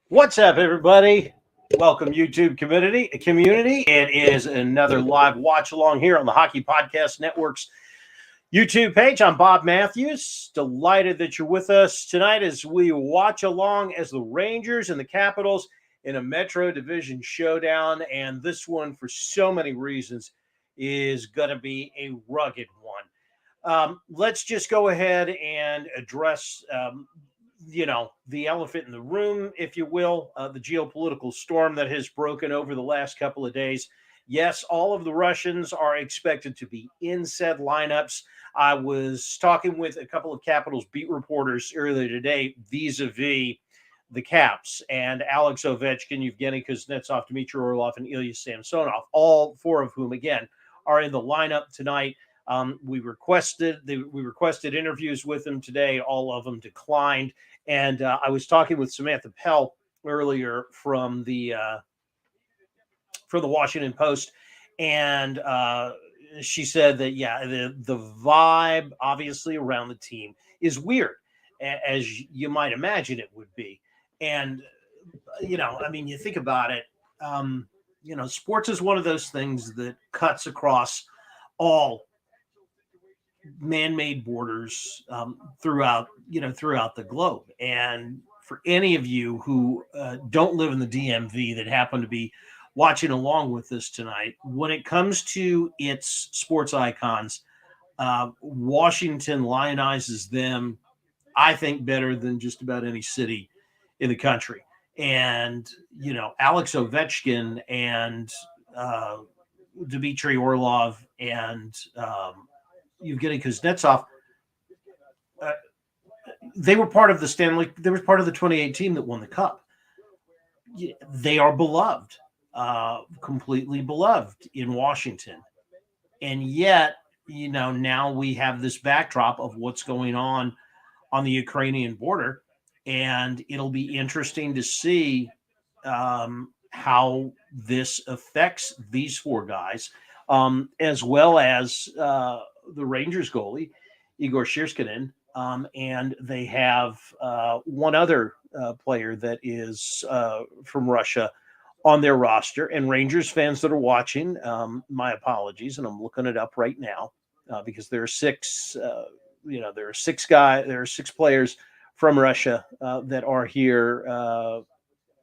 What's up, everybody? Welcome, YouTube community. It is another live watch along here on the Hockey Podcast Network's YouTube page. I'm Bob Matthews. Delighted that you're with us tonight as we watch along as the Rangers and the Capitals in a Metro Division showdown. And this one, for so many reasons, is going to be a rugged one. Let's just go ahead and address the elephant in the room, if you will, the geopolitical storm that has broken over the last couple of days. Yes, all of the Russians are expected to be in said lineups. I was talking with a couple of Capitals beat reporters earlier today vis-a-vis the Caps, and Alex Ovechkin, Evgeny Kuznetsov, Dmitry Orlov, and Ilya Samsonov, all four of whom, again, are in the lineup tonight. We requested interviews with them today. All of them declined. And I was talking with Samantha Pell earlier from the Washington Post, and she said that the vibe obviously around the team is weird, as you might imagine it would be. And you think about it. Sports is one of those things that cuts across all man-made borders throughout the globe. And for any of you who don't live in the DMV that happen to be watching along with us tonight, when it comes to its sports icons, Washington lionizes them, I think, better than just about any city in the country. And Alex Ovechkin and Dmitry Orlov and Evgeny Kuznetsov, they were part of the Stanley. They were part of the 2018 that won the Cup. They are beloved, completely beloved in Washington, and yet now we have this backdrop of what's going on the Ukrainian border, and it'll be interesting to see how this affects these four guys, as well as the Rangers goalie, Igor Shirskinin, and they have one other player that is from Russia on their roster. And Rangers fans that are watching, my apologies, and I'm looking it up right now because there are six. There are six players from Russia that are here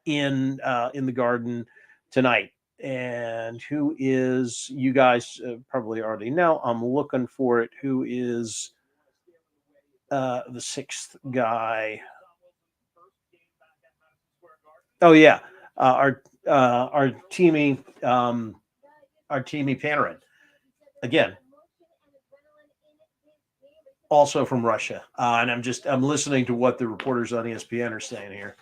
in the Garden tonight. And who is, you guys probably already know, I'm looking for it, who is the sixth guy. Oh, yeah. Our teamy Panarin. Again, also from Russia. And I'm listening to what the reporters on ESPN are saying here.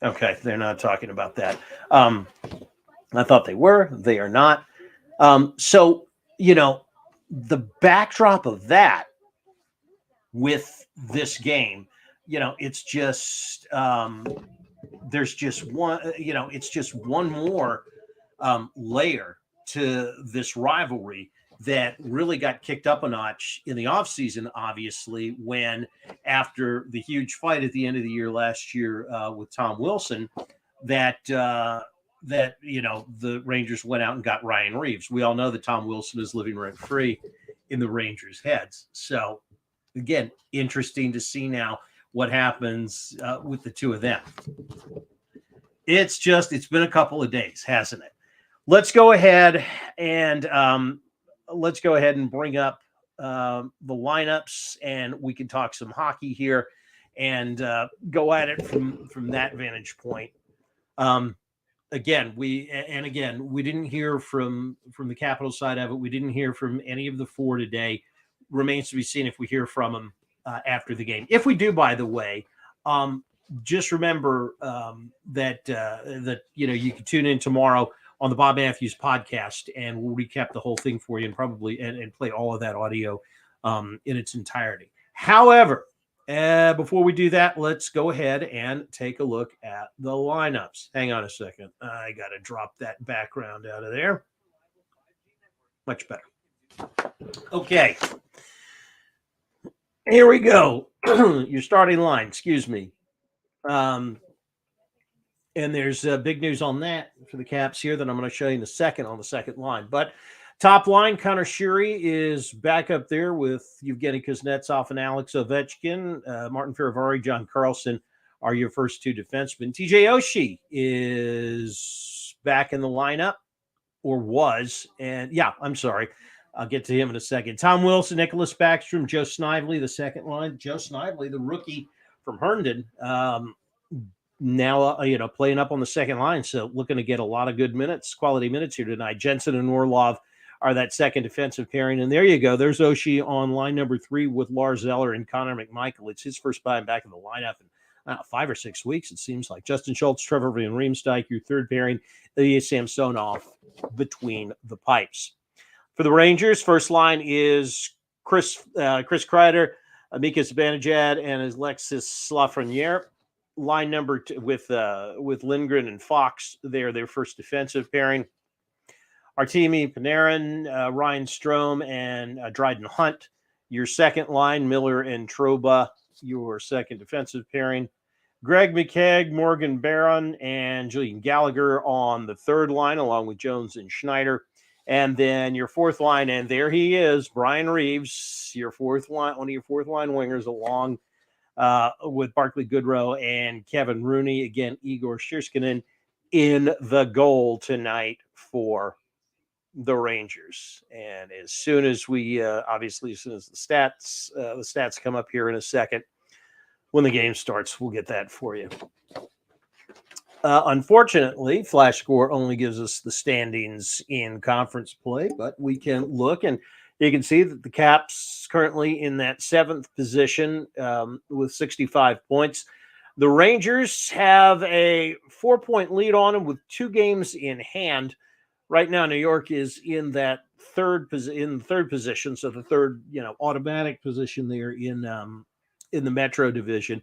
Okay, they're not talking about that. I thought they were. They are not. So, the backdrop of that with this game, it's just there's just one, it's just one more layer to this rivalry that really got kicked up a notch in the offseason, obviously, when after the huge fight at the end of the year last year with Tom Wilson, that the Rangers went out and got Ryan Reeves. We all know that Tom Wilson is living rent-free in the Rangers' heads. So, again, interesting to see now what happens with the two of them. It's been a couple of days, hasn't it? Let's go ahead and bring up the lineups, and we can talk some hockey here and go at it from that vantage point. Again, we didn't hear from the Capital side of it. We didn't hear from any of the four today. Remains to be seen if we hear from them after the game. If we do, by the way, just remember that you can tune in tomorrow on the Bob Matthews podcast, and we'll recap the whole thing for you and probably and play all of that audio in its entirety. However, Before we do that, let's go ahead and take a look at the lineups. Hang on a second. I got to drop that background out of there. Much better. Okay. Here we go. Your starting line, excuse me. And there's big news on that for the Caps here that I'm going to show you in a second on the second line. But top line, Connor Sheary is back up there with Evgeny Kuznetsov and Alex Ovechkin. Martin Ferivari, John Carlson are your first two defensemen. TJ Oshie is back in the lineup, or was. And yeah, I'm sorry. I'll get to him in a second. Tom Wilson, Nicholas Backstrom, Joe Snively, the second line. Joe Snively, the rookie from Herndon, now playing up on the second line, so looking to get a lot of good minutes, quality minutes here tonight. Jensen and Orlov are that second defensive pairing, and there you go. There's Oshie on line number 3 with Lars Eller and Connor McMichael. It's his first time back in the lineup in 5 or 6 weeks, it seems like. Justin Schultz, Trevor Van Riemsdyk, your third pairing. Ilya Samsonov between the pipes. For the Rangers, first line is Chris Kreider, Mika Zibanejad, and Alexis Lafreniere. Line number 2 with Lindgren and Fox. They're their first defensive pairing. Artemi Panarin, Ryan Strome, and Dryden Hunt. Your second line, Miller and Trouba, your second defensive pairing. Greg McKegg, Morgan Barron, and Julian Gallagher on the third line, along with Jones and Schneider. And then your fourth line, and there he is, Brian Reeves, your fourth line, one of your fourth line wingers, along with Barclay Goodrow and Kevin Rooney. Again, Igor Shirskinen in the goal tonight for the Rangers. And as soon as we, obviously, as soon as the stats come up here in a second, when the game starts, we'll get that for you. Unfortunately, Flash Score only gives us the standings in conference play, but we can look, and you can see that the Caps currently in that 7th position with 65 points. The Rangers have a 4-point lead on them with 2 games in hand. Right now, New York is in that third position, so the third, automatic position there in the Metro Division.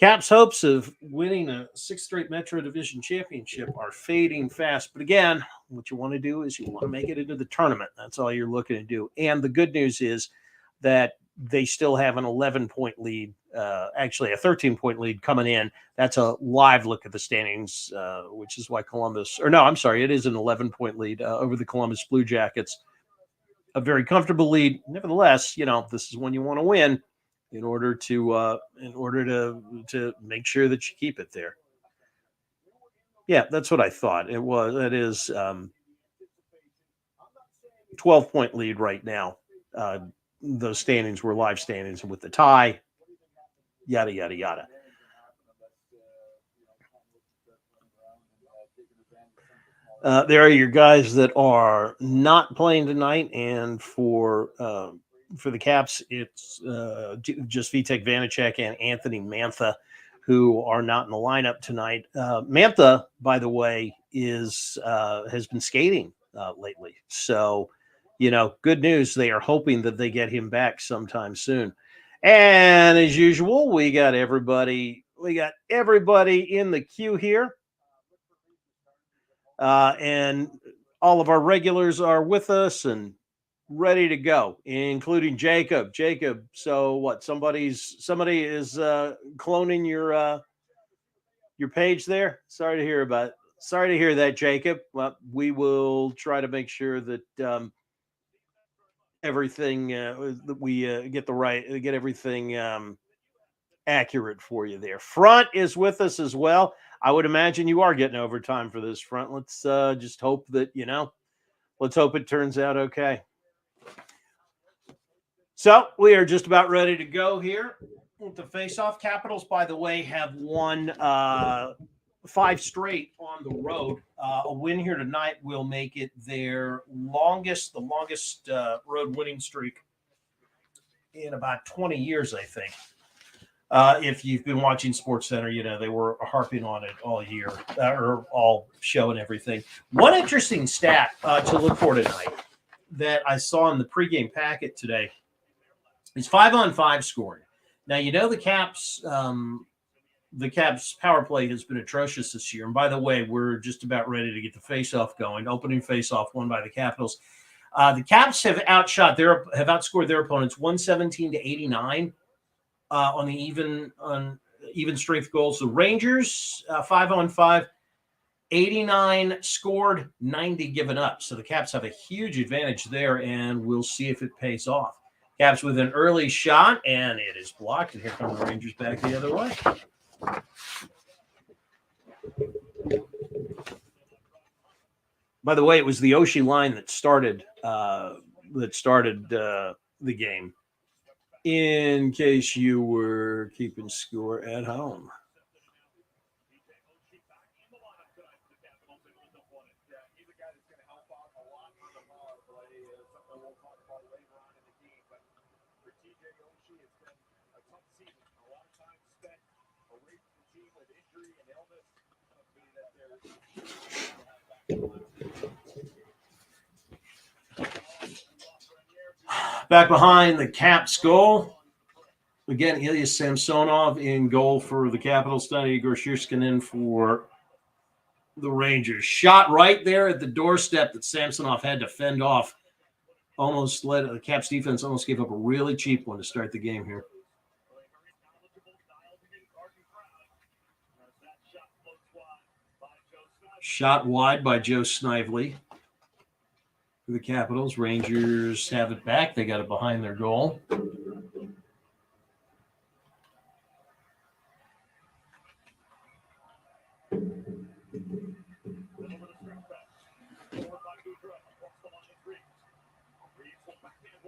Caps' hopes of winning a 6th straight Metro Division championship are fading fast. But again, what you want to do is you want to make it into the tournament. That's all you're looking to do. And the good news is that they still have an 11-point lead, actually a 13-point lead coming in. That's a live look at the standings, which is why it is an 11-point lead over the Columbus Blue Jackets. A very comfortable lead. Nevertheless, this is when you want to win, in order to make sure that you keep it there. Yeah, that's what I thought. It is 12-point lead right now. Those standings were live standings with the tie. Yada, yada, yada. There are your guys that are not playing tonight, and for the Caps, it's just Vitek Vanacek and Anthony Mantha, who are not in the lineup tonight. Mantha, by the way, has been skating lately. So, good news. They are hoping that they get him back sometime soon. And as usual, we got everybody in the queue here. And all of our regulars are with us and ready to go, including Jacob. Jacob, so what? Somebody is cloning your page there. Sorry to hear that, Jacob. Well, we will try to make sure that everything that we get everything accurate for you there. Front is with us as well. I would imagine you are getting overtime for this, Front. Let's just hope that let's hope it turns out okay. So we are just about ready to go here with the face-off. Capitals, by the way, have won 5 straight on the road. A win here tonight will make it the longest road winning streak in about 20 years, I think. If you've been watching SportsCenter, they were harping on it all year, or all show and everything. One interesting stat to look for tonight that I saw in the pregame packet today is 5-on-5 scoring. Now, the Caps power play has been atrocious this year. And by the way, we're just about ready to get the face-off going. Opening face-off won by the Capitals. The Caps have outscored their opponents 117-89 on even strength goals. The Rangers 5-on-5, 89 scored, 90 given up. So the Caps have a huge advantage there, and we'll see if it pays off. Caps with an early shot, and it is blocked. And here come the Rangers back the other way. By the way, it was the Oshie line that started the game, in case you were keeping score at home. Back behind the Caps goal. Again, Ilya Samsonov in goal for the Capitals. Igor Shirskinin for the Rangers. Shot right there at the doorstep that Samsonov had to fend off. Almost led the Caps defense almost gave up a really cheap one to start the game here. Shot wide by Joe Snively for the Capitals. Rangers have it back. They got it behind their goal.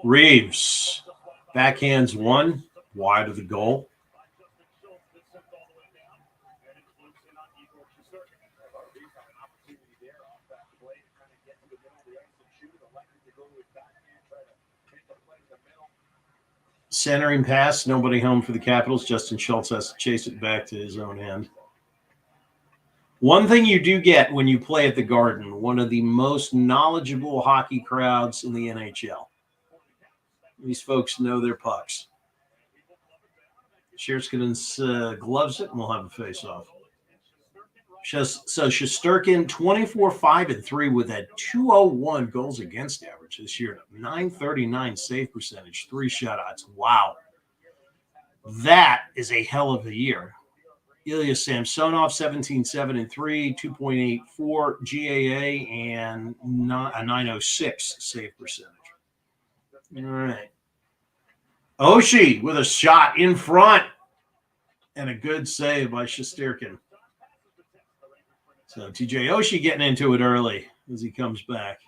Reeves backhands one wide of the goal. Centering pass, nobody home for the Capitals. Justin Schultz has to chase it back to his own end. One thing you do get when you play at the Garden, one of the most knowledgeable hockey crowds in the NHL. These folks know their pucks. Sherskin's gloves it, and we'll have a face-off. So Shesterkin, 24-5-3 with a 201 goals against average this year. 939 save percentage, 3 shutouts. Wow. That is a hell of a year. Ilya Samsonov, 17-7-3, 2.84 GAA, and a 906 save percentage. All right. Oshie with a shot in front and a good save by Shesterkin. So TJ Oshie getting into it early as he comes back.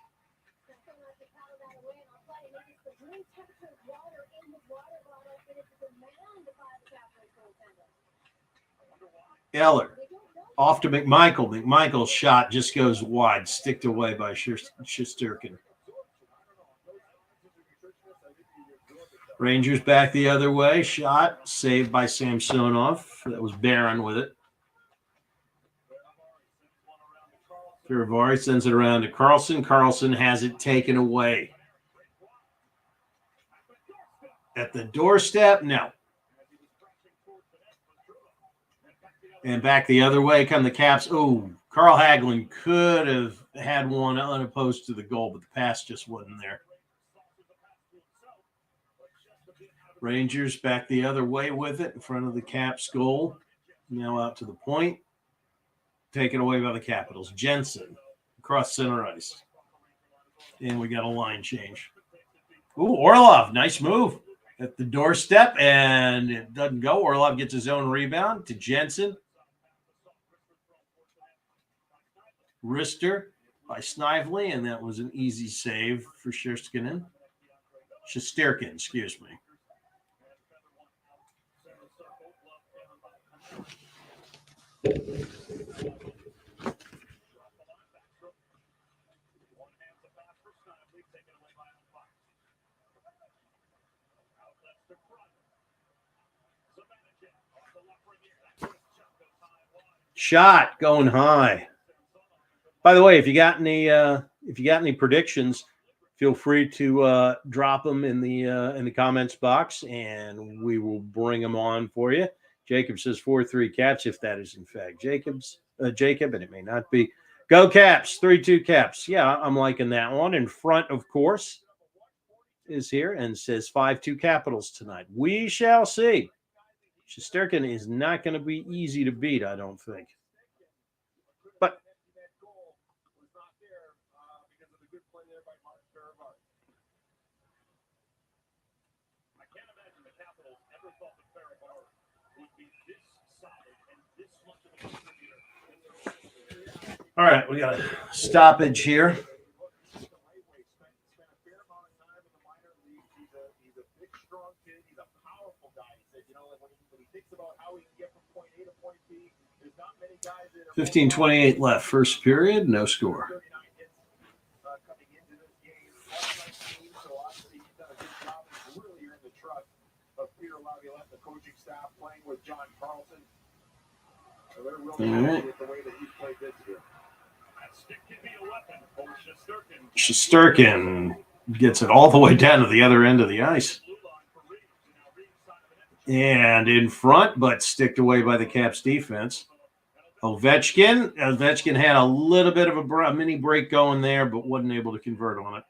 Eller off to McMichael. McMichael's shot just goes wide, sticked away by Shesterkin. Rangers back the other way. Shot saved by Samsonov. That was Barron with it. Firavari sends it around to Carlson. Carlson has it taken away. At the doorstep, no. And back the other way come the Caps. Oh, Carl Hagelin could have had one unopposed to the goal, but the pass just wasn't there. Rangers back the other way with it in front of the Caps goal. Now out to the point. Taken away by the Capitals. Jensen across center ice. And we got a line change. Ooh, Orlov, nice move at the doorstep, and it doesn't go. Orlov gets his own rebound to Jensen. Wrister by Snively, and that was an easy save for Shesterkin, excuse me. Shot going high. By the way, if you got any predictions feel free to drop them in the comments box, and we will bring them on for you. Jacob says 4-3 Caps, if that is in fact Jacob, and it may not be. Go Caps, 3-2 Caps. Yeah, I'm liking that one. In front, of course, is here and says 5-2 Capitals tonight. We shall see. Shesterkin is not going to be easy to beat, I don't think. But all right, we got a stoppage here. He's a big, strong kid. He's a powerful guy. He said, when he thinks about how he can get from point A to point B, there's not many guys that are 15:28 left. First period, no score. 39 hits coming into this game. So obviously he's done a good job. He's really earned the trust of Peter Laviolette, the coaching staff, playing with John Carlson. So they're really happy with the way that he's played this year. That stick can be a weapon for Shesterkin. Shesterkin gets it all the way down to the other end of the ice. And in front, but sticked away by the Caps defense. Ovechkin had a little bit of a mini break going there, but wasn't able to convert on it.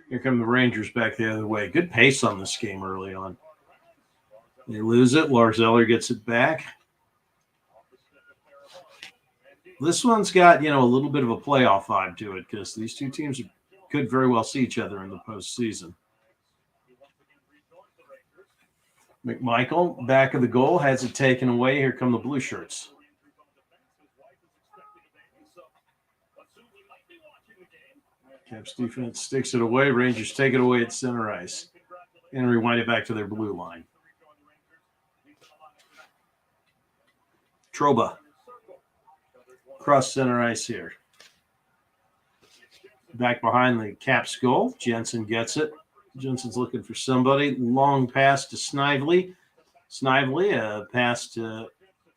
Here come the Rangers back the other way. Good pace on this game early on. They lose it. Lars Eller gets it back. This one's got, a little bit of a playoff vibe to it because these two teams could very well see each other in the postseason. McMichael, back of the goal, has it taken away. Here come the blue shirts. Caps defense sticks it away. Rangers take it away at center ice and rewind it back to their blue line. Troba cross center ice here. Back behind the Caps goal. Jensen gets it. Jensen's looking for somebody. Long pass to Snively. Snively, pass to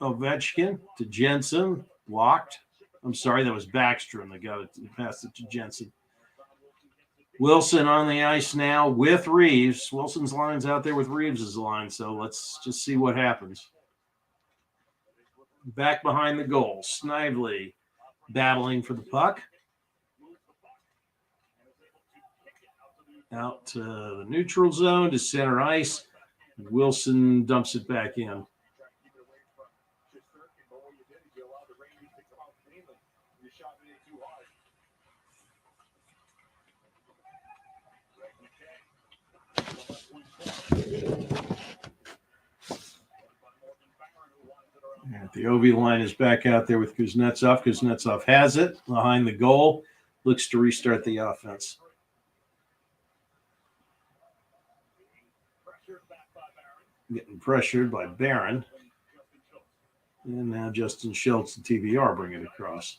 Ovechkin, to Jensen. Blocked. I'm sorry, that was Backstrom that got it. Passed it to Jensen. Wilson on the ice now with Reeves. Wilson's line's out there with Reeves' line, so let's just see what happens. Back behind the goal. Snively battling for the puck. Out to the neutral zone to center ice. Wilson dumps it back in. And the OV line is back out there with Kuznetsov. Kuznetsov has it behind the goal. Looks to restart the offense. Getting pressured by Barron. And now Justin Schultz and TVR bring it across.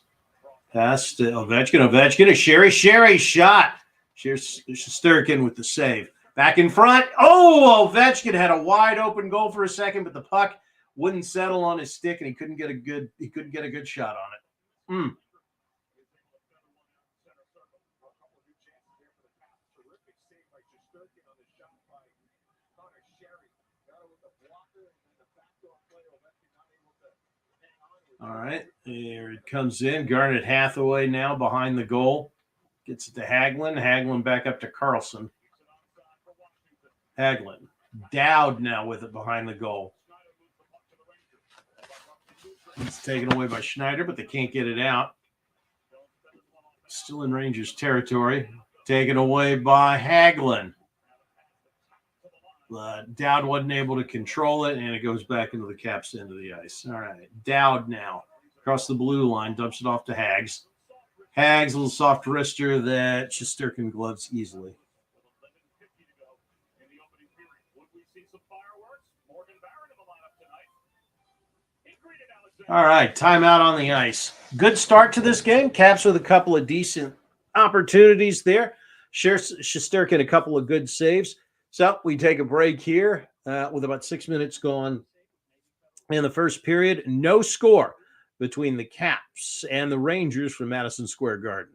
Pass to Ovechkin. Ovechkin, a Sherry shot. Shesterkin with the save. Back in front. Oh, Ovechkin had a wide open goal for a second, but the puck wouldn't settle on his stick, and he couldn't get a good shot on it. All right, here it comes in. Garnet Hathaway now behind the goal. Gets it to Hagelin. Hagelin back up to Carlson. Hagelin. Dowd now with it behind the goal. It's taken away by Schneider, but they can't get it out. Still in Rangers territory. Taken away by Hagelin. Dowd wasn't able to control it, and it goes back into the Caps end of the ice. All right, Dowd now across the blue line, dumps it off to Hags. Hags, a little soft wrister that Shesterkin gloves easily. All right, timeout on the ice. Good start to this game. Caps with a couple of decent opportunities there. Shesterkin a couple of good saves. So we take a break here with about 6 minutes gone in the first period. No score between the Caps and the Rangers from Madison Square Garden.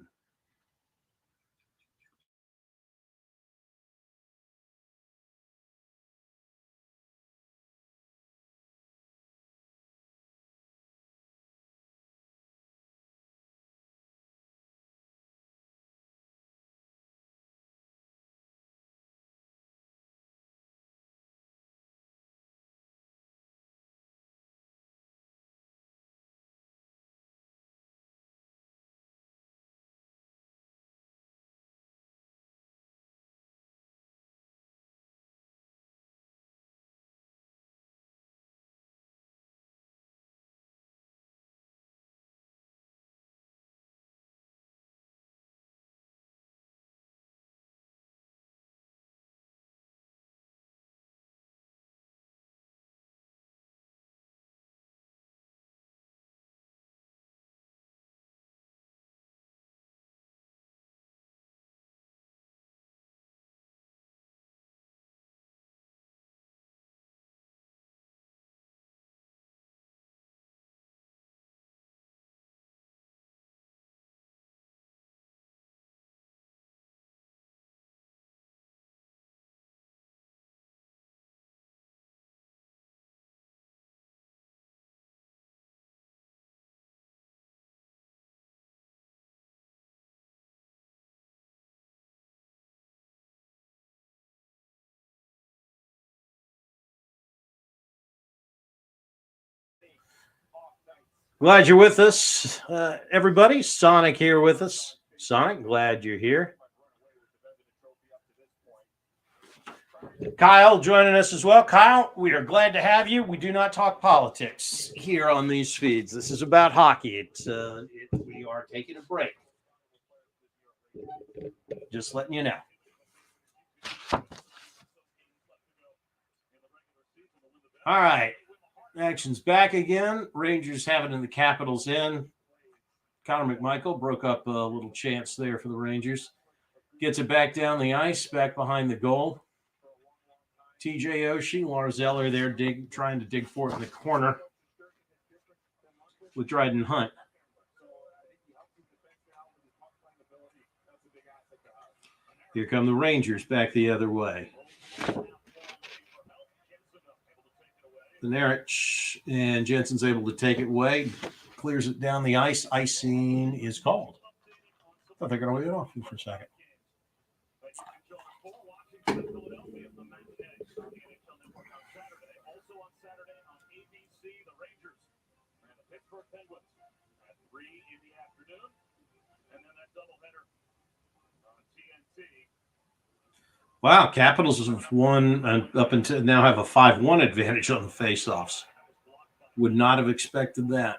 Glad you're with us, everybody. Sonic here with us. Sonic, glad you're here. Kyle joining us as well. Kyle, we are glad to have you. We do not talk politics here on these feeds. This is about hockey. We are taking a break. Just letting you know. All right. Action's back again. Rangers have it in the Capitals in. Connor McMichael broke up a little chance there for the Rangers. Gets it back down the ice, back behind the goal. TJ Oshie, Lars Eller there trying to dig for it in the corner with Dryden Hunt. Here come the Rangers back the other way. Narich and Jensen's able to take it away, clears it down the ice. Icing is called. I thought they were going to wait it off for a second. Wow, Capitals have won up until now, have a 5-1 advantage on the faceoffs. Would not have expected that.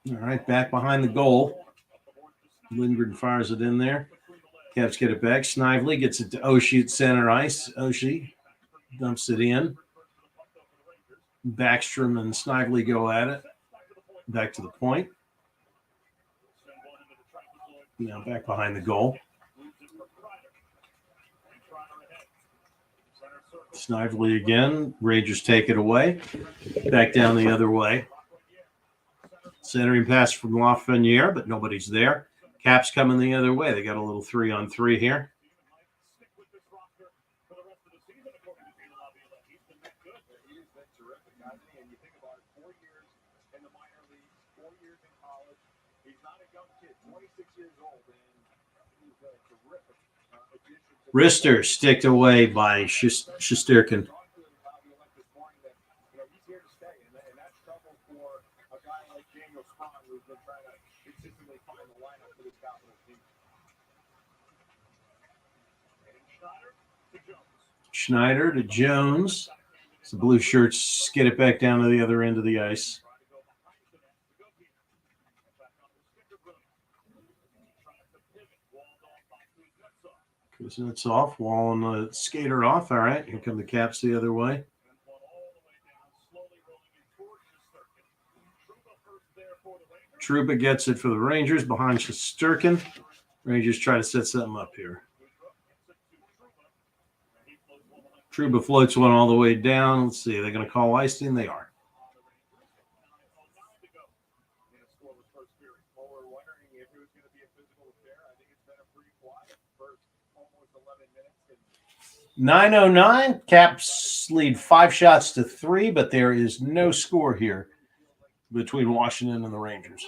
All right, back behind the goal. Lindgren fires it in there. Caps get it back. Snively gets it to Oshie at center ice. Oshie dumps it in. Backstrom and Snively go at it. Back to the point. Now back behind the goal. Snively again. Rangers take it away. Back down the other way. Centering pass from Lafreniere, but nobody's there. Caps coming the other way. They got a little 3-on-3 here. Rister sticked away by Shesterkin. Schneider to Jones. The blue shirts get it back down to the other end of the ice. Kuznetsov off, Wall and the skater off. All right, here come the Caps the other way. Trouba gets it for the Rangers behind Shesterkin. Rangers try to set something up here. Trouba floats one all the way down. Let's see. Are they going to call icing? They are. Well, we're wondering if it was going to be a physical affair. I think it's been a pretty quiet first almost 11 minutes. 9:09. Caps lead 5-3, but there is no score here between Washington and the Rangers.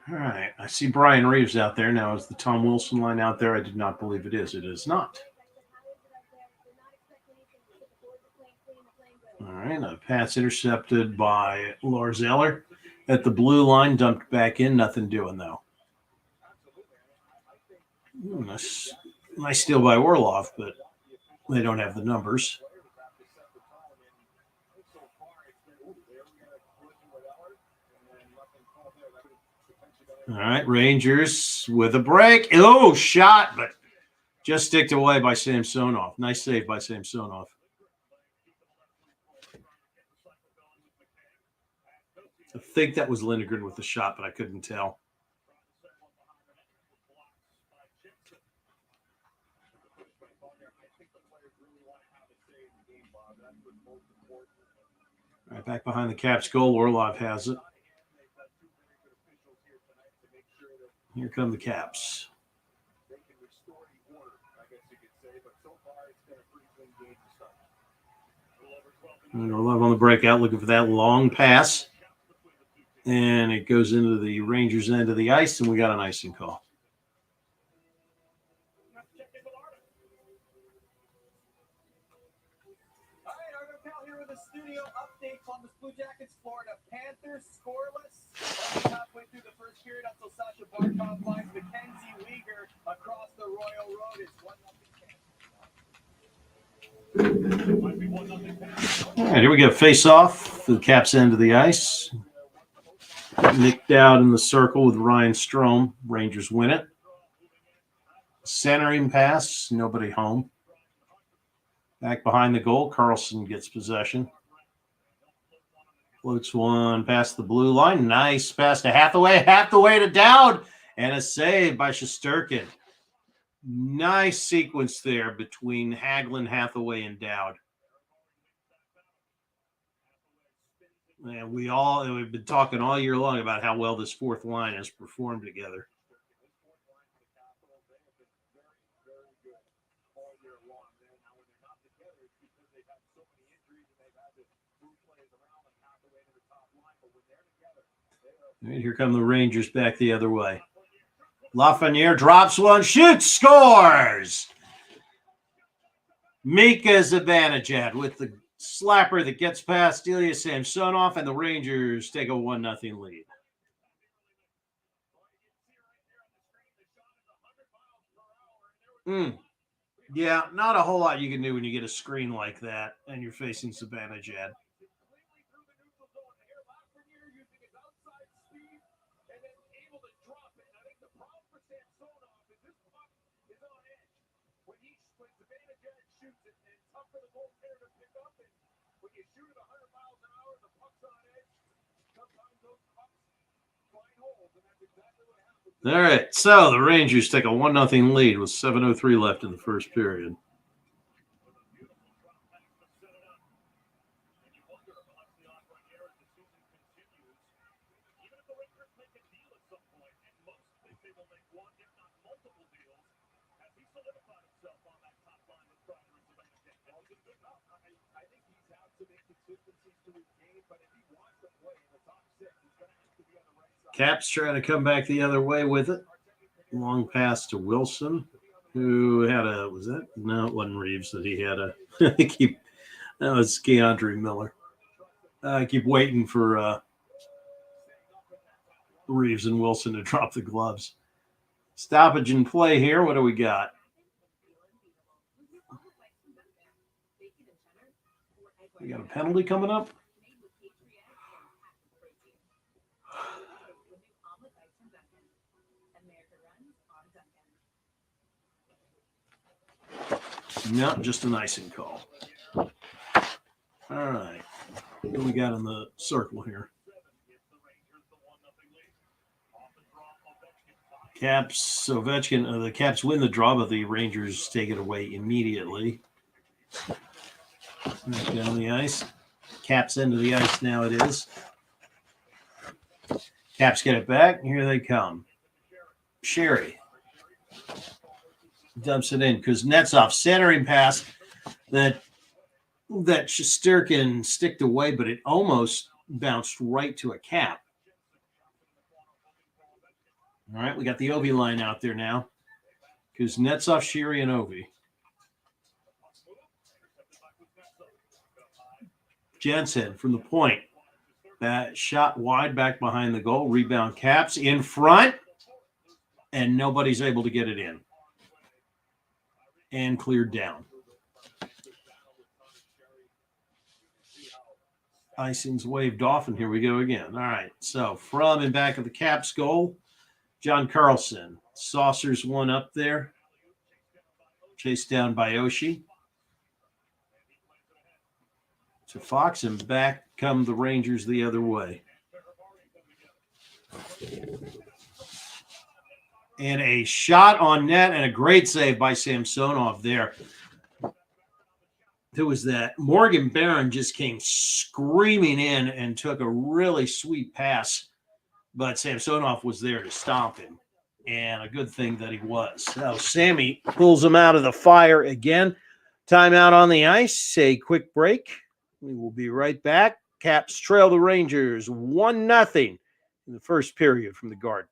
All right. I see Brian Reeves out there. Now, is the Tom Wilson line out there? I did not believe it is. It is not. All right. A pass intercepted by Lars Eller at the blue line. Dumped back in. Nothing doing, though. Nice steal by Orlov, but they don't have the numbers. All right, Rangers with a break. Oh, shot, but just sticked away by Samsonov. Nice save by Samsonov. I think that was Lindgren with the shot, but I couldn't tell. All right, back behind the Caps goal. Orlov has it. Here come the Caps. And Orlov on the breakout, looking for that long pass. And it goes into the Rangers' end of the ice, and we got an icing call. Studio updates on the Blue Jackets Florida Panthers scoreless. Halfway through the first period until Sasha Barkov finds Mackenzie Weegar across the Royal Road. It's 1-0. All right, here we go. Face off to the Caps end of the ice. Nicked out in the circle with Ryan Strome. Rangers win it. Centering pass, nobody home. Back behind the goal, Carlson gets possession. Floats one past the blue line. Nice pass to Hathaway. Hathaway to Dowd. And a save by Shesterkin. Nice sequence there between Hagelin, Hathaway, and Dowd. And we've been talking all year long about how well this fourth line has performed together. And here come the Rangers back the other way. Lafreniere drops one, shoots, scores! Mika Zibanejad with the slapper that gets past Ilya Samsonov, and the Rangers take a 1-0 lead. Yeah, not a whole lot you can do when you get a screen like that and you're facing Zibanejad. All right, so the Rangers take a 1-0 lead with 7:03 left in the first period. Caps trying to come back the other way with it. Long pass to Wilson, who had a, was that? No, it wasn't Reeves that he had a, that was Keandre Miller. I keep waiting for Reeves and Wilson to drop the gloves. Stoppage in play here. What do we got? We got a penalty coming up. No, just an icing call. All right. What do we got in the circle here? Caps, Ovechkin. The Caps win the draw, but the Rangers take it away immediately. Back down the ice. Caps into the ice now it is. Caps get it back. Here they come. Sherry dumps it in. Kuznetsov centering pass that Shesterkin sticked away, but it almost bounced right to a Cap. All right, we got the Ovi line out there now. Kuznetsov, Sherry, and Ovi. Jensen from the point. That shot wide back behind the goal. Rebound Caps in front. And nobody's able to get it in. And cleared down. Icing's waved off, and here we go again. All right, so from and back of the Caps goal, John Carlson. Saucers one up there. Chased down by Oshie. To Fox, and back come the Rangers the other way. And a shot on net and a great save by Samsonov there. There was that. Morgan Barron just came screaming in and took a really sweet pass, but Samsonov was there to stop him. And a good thing that he was. So Sammy pulls him out of the fire again. Timeout on the ice. A quick break. We will be right back. Caps trail the Rangers 1-0 in the first period from the Garden.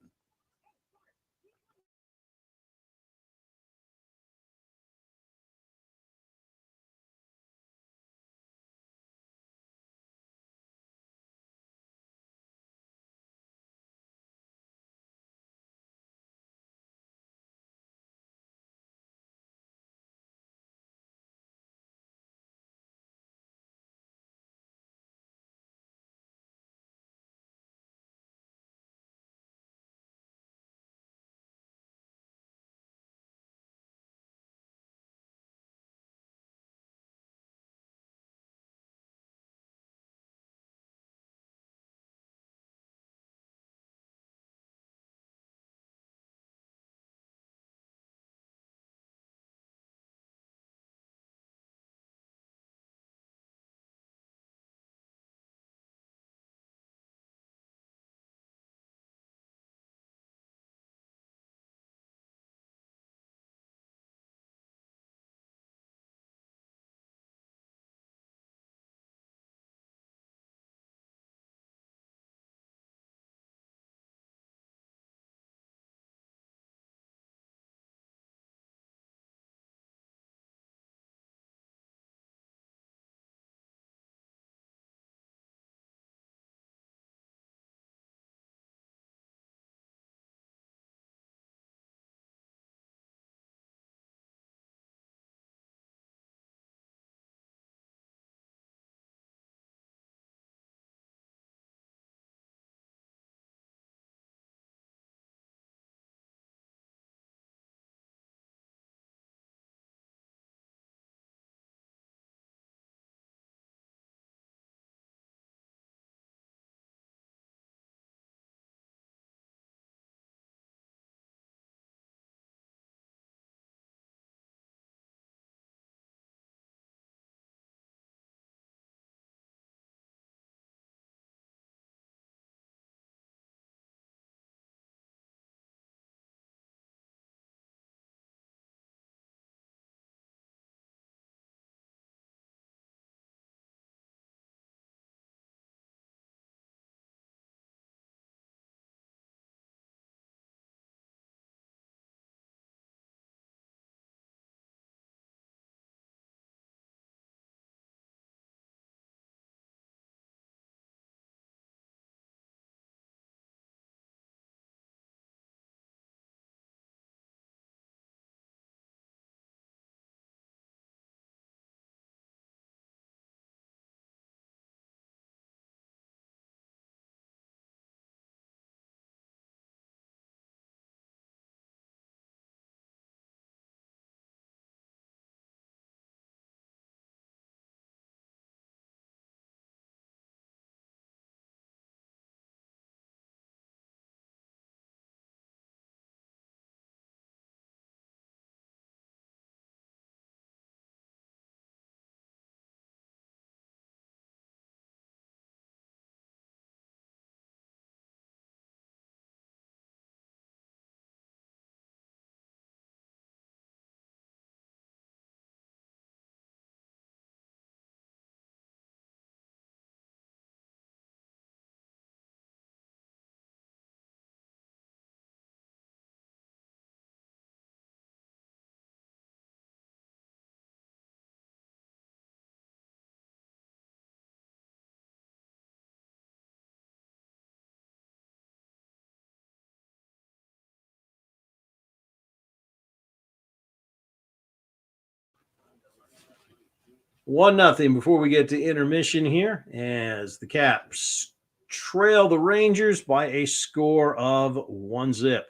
1-0 before we get to intermission here, as the Caps trail the Rangers by a score of 1-0.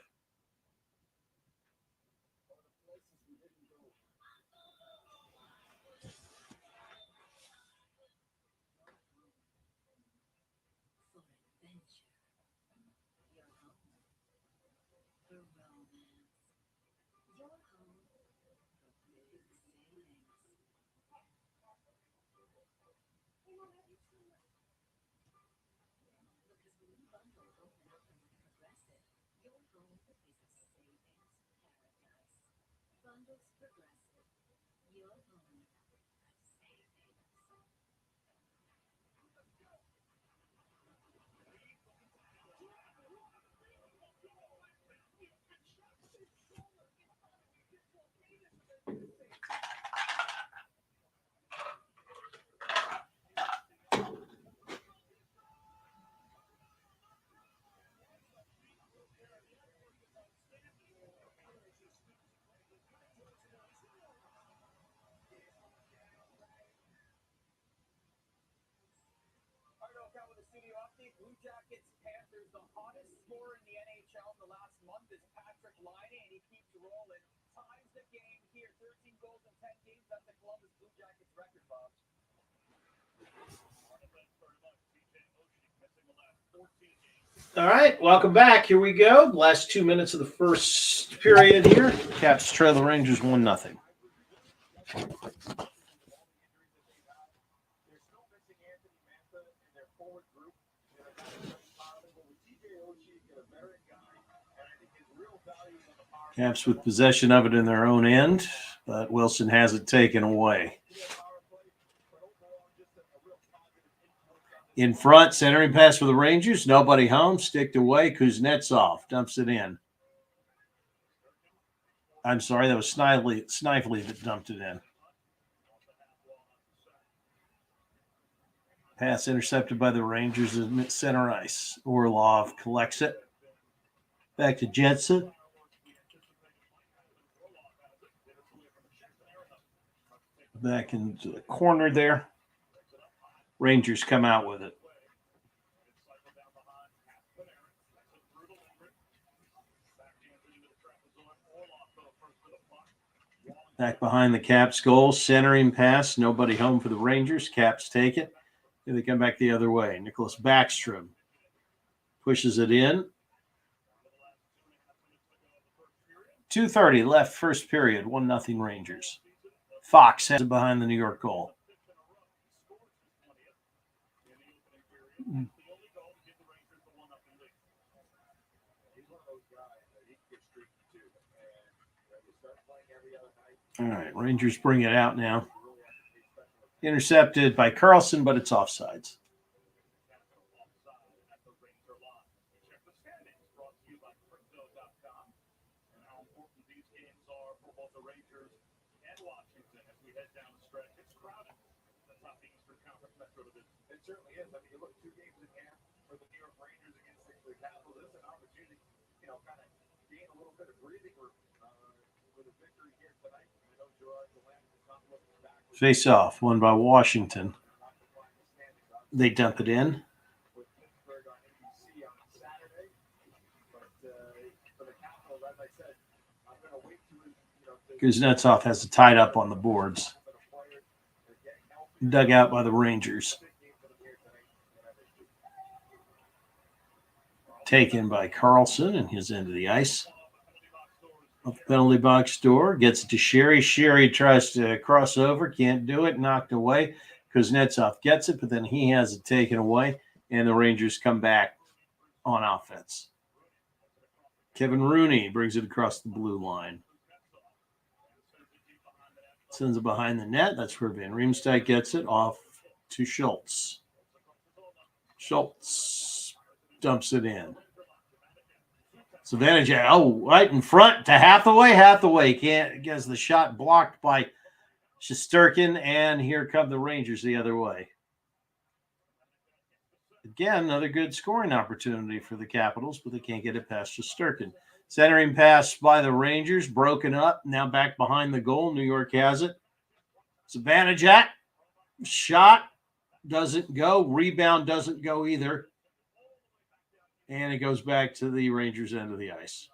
With a studio update, Blue Jackets, Panthers, the hottest scorer in the NHL in the last month is Patrick Laine, and he keeps rolling. Ties the game here, 13 goals in 10 games. That's the Columbus Blue Jackets record, Bob. All right, welcome back. Here we go. Last 2 minutes of the first period here. Caps trail the Rangers 1-0. Caps with possession of it in their own end, but Wilson has it taken away. In front, centering pass for the Rangers. Nobody home. Sticked away. Kuznetsov dumps it in. I'm sorry, that was Snively that dumped it in. Pass intercepted by the Rangers at center ice. Orlov collects it. Back to Jetson. Back into the corner there. Rangers come out with it. Back behind the Caps goal. Centering pass. Nobody home for the Rangers. Caps take it. Here they come back the other way. Nicholas Backstrom pushes it in. 2:30 left first period. 1-0 Rangers. Fox has it behind the New York goal. All right, Rangers bring it out now. Intercepted by Carlson, but it's offsides. It certainly is. I mean, you look 2 games in hand for the New York Rangers against the Capitals. This is an opportunity, kind of gain a little bit of breathing room with a victory here tonight. I know Watchalong is not looking back. Face off, won by Washington. They dump it in. With Pittsburgh on ABC on Saturday, but for the Capitals, as I said, I'm going to wait to Kuznetsov has it tied up on the boards. Dug out by the Rangers. Taken by Carlson and his end of the ice. Off the penalty box door. Gets it to Sherry. Sherry tries to cross over. Can't do it. Knocked away. Kuznetsov gets it, but then he has it taken away. And the Rangers come back on offense. Kevin Rooney brings it across the blue line. Sends it behind the net. That's where Van Riemsdyk gets it off to Schultz. Schultz dumps it in. Savannah, right in front to Hathaway. Hathaway gets the shot blocked by Shesterkin, and here come the Rangers the other way. Again, another good scoring opportunity for the Capitals, but they can't get it past Shesterkin. Centering pass by the Rangers, broken up. Now back behind the goal. New York has it. Savannah, Shot doesn't go. Rebound doesn't go either. And it goes back to the Rangers' end of the ice.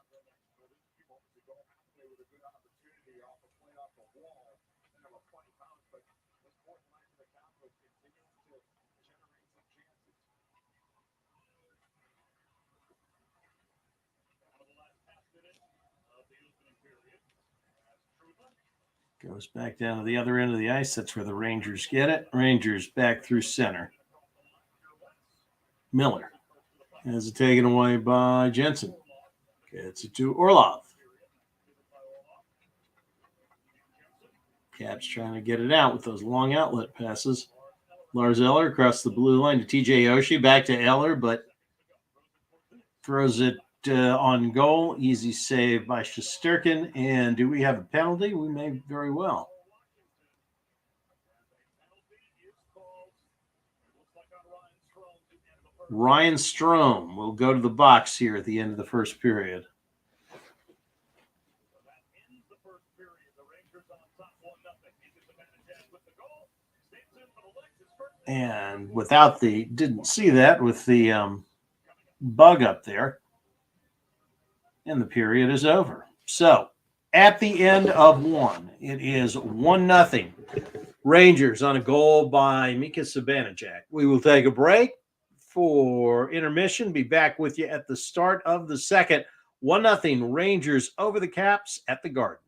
Goes back down to the other end of the ice. That's where the Rangers get it. Rangers back through center. Miller has it taken away by Jensen. Gets it to Orlov. Caps trying to get it out with those long outlet passes. Lars Eller across the blue line to TJ Oshie. Back to Eller, but throws it on goal. Easy save by Shesterkin. And do we have a penalty? We may very well. Ryan Strome will go to the box here at the end of the first period. And without the, didn't see that with the bug up there. And the period is over. So at the end of one, it is 1-0. Rangers on a goal by Mika Zibanejad. We will take a break for intermission. Be back with you at the start of the second. 1-0 Rangers over the Caps at the Garden.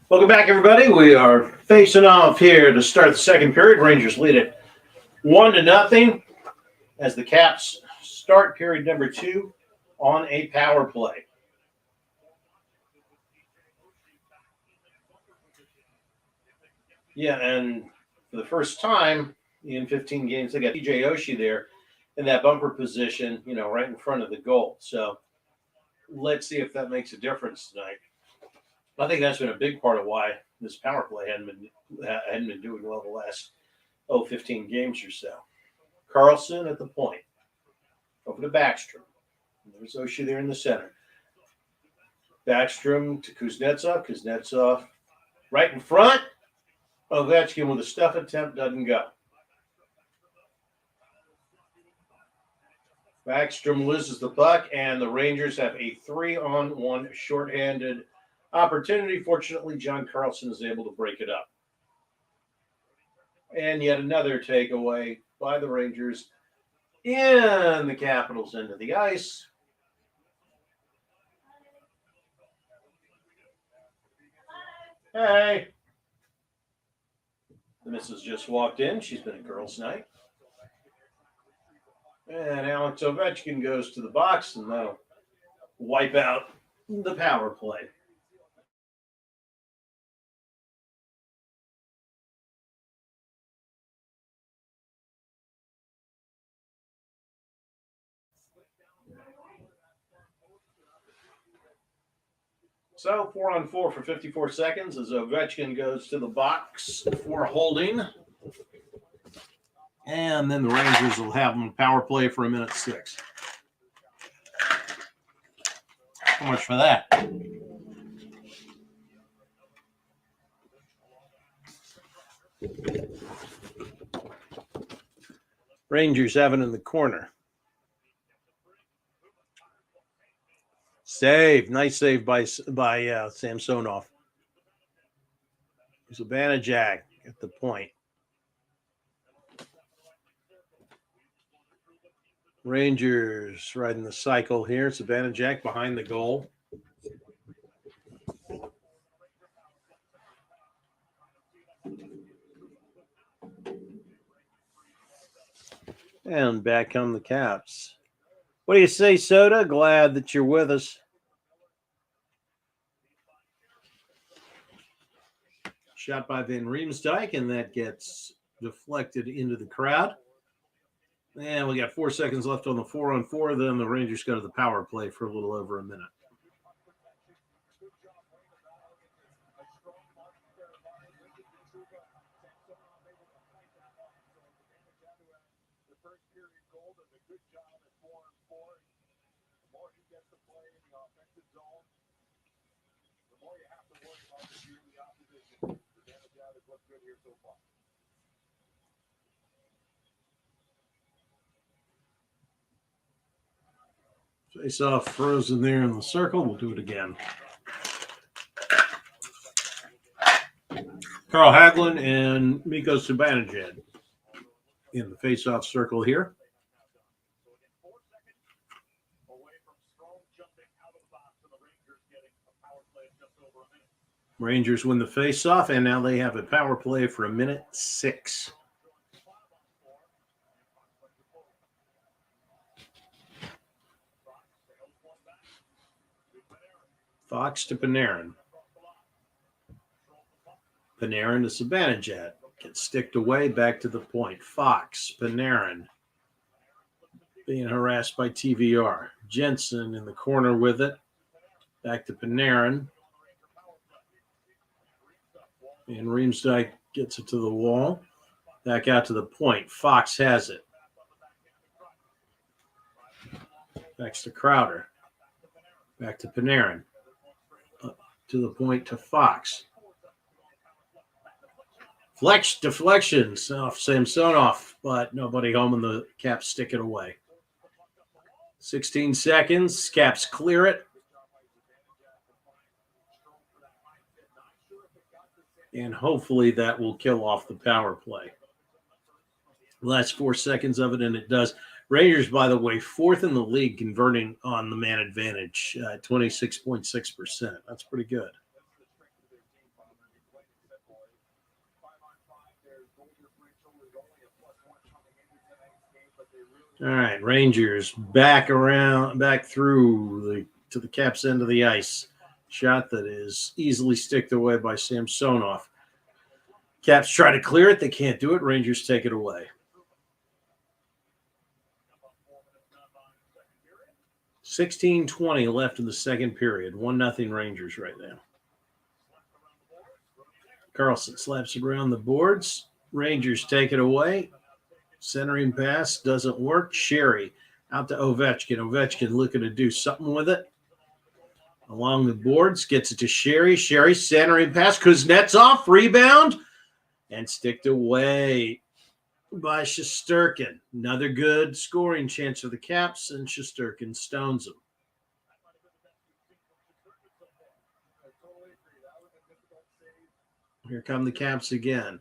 Welcome back, everybody. We are facing off here to start the second period. Rangers lead it 1-0 as the Caps start period number 2 on a power play. Yeah, and for the first time in 15 games, they got TJ Oshie there in that bumper position, right in front of the goal. So let's see if that makes a difference tonight. I think that's been a big part of why this power play hadn't been doing well the last 15 games or so. Carlson at the point. Over to Backstrom. There's Oshie there in the center. Backstrom to Kuznetsov. Kuznetsov right in front. Ovechkin with a stuff attempt doesn't go. Backstrom loses the puck, and the Rangers have a 3-on-1 shorthanded opportunity. Fortunately, John Carlson is able to break it up. And yet another takeaway by the Rangers in the Capitals' end of the ice. Hey. The missus just walked in. She's been at girls' night. And Alex Ovechkin goes to the box, and that'll wipe out the power play. So 4-on-4 for 54 seconds as Ovechkin goes to the box for holding. And then the Rangers will have them power play for 1:06. How much for that? Rangers have it in the corner. Save. Nice save by Samsonov. There's a Banajak at the point. Rangers riding the cycle here. Banajak behind the goal. And back come the Caps. What do you say, Soda? Glad that you're with us. Shot by Van Riemsdyk, and that gets deflected into the crowd. And we got 4 seconds left on the 4-on-4. Then the Rangers go to the power play for a little over a minute. Face off frozen there in the circle. We'll do it again. Carl Hagelin and Mikko Zibanejad in the face-off circle here. Rangers win the face-off, and now they have a power play for 1:06. Fox to Panarin. Panarin to Zibanejad. Gets sticked away, back to the point. Fox, Panarin. Being harassed by TVR. Jensen in the corner with it. Back to Panarin. And Riemsdyk gets it to the wall. Back out to the point. Fox has it. Back to Crowder. Back to Panarin. Up to the point to Fox. Deflections off Samsonov, but nobody home, and the Caps stick it away. 16 seconds. Caps clear it. And hopefully that will kill off the power play. Last 4 seconds of it, and it does. Rangers, by the way, 4th in the league converting on the man advantage, 26.6%. That's pretty good. All right, Rangers back through to the Caps end of the ice. Shot that is easily sticked away by Samsonov. Caps try to clear it. They can't do it. Rangers take it away. 16:20 left in the second period. 1-0 Rangers right now. Carlson slaps it around the boards. Rangers take it away. Centering pass doesn't work. Sherry out to Ovechkin. Ovechkin looking to do something with it. Along the boards, gets it to Sherry. Sherry centering pass. Kuznetsov, rebound, and sticked away by Shesterkin. Another good scoring chance for the Caps, and Shesterkin stones him. Here come the Caps again.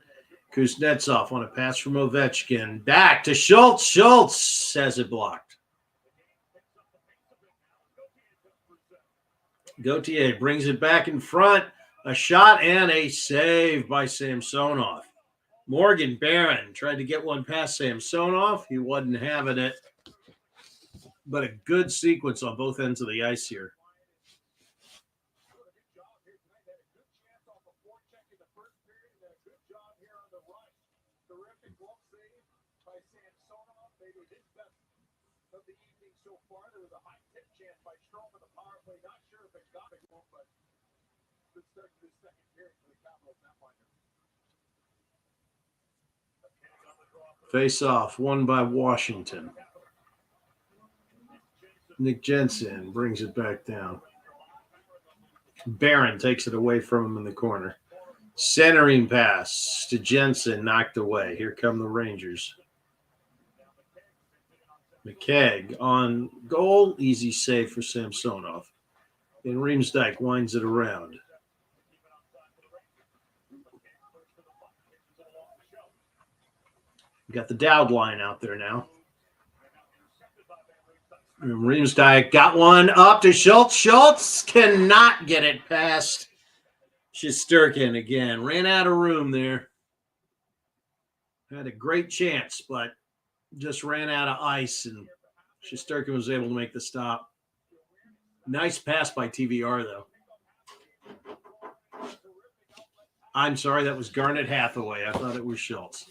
Kuznetsov on a pass from Ovechkin. Back to Schultz. Schultz has it blocked. Gauthier brings it back in front. A shot and a save by Samsonov. Morgan Barron tried to get one past Samsonov. He wasn't having it. But a good sequence on both ends of the ice here. Face off, won by Washington. Nick Jensen brings it back down. Barron takes it away from him in the corner. Centering pass to Jensen, knocked away. Here come the Rangers. McKegg on goal. Easy save for Samsonov. And Riemsdyk winds it around. Got the Dowd line out there now. And Riemsdyk got one up to Schultz. Schultz cannot get it past Shesterkin again. Ran out of room there. Had a great chance, but just ran out of ice, and Shesterkin was able to make the stop. Nice pass by TVR, though. I'm sorry, that was Garnet Hathaway. I thought it was Schultz.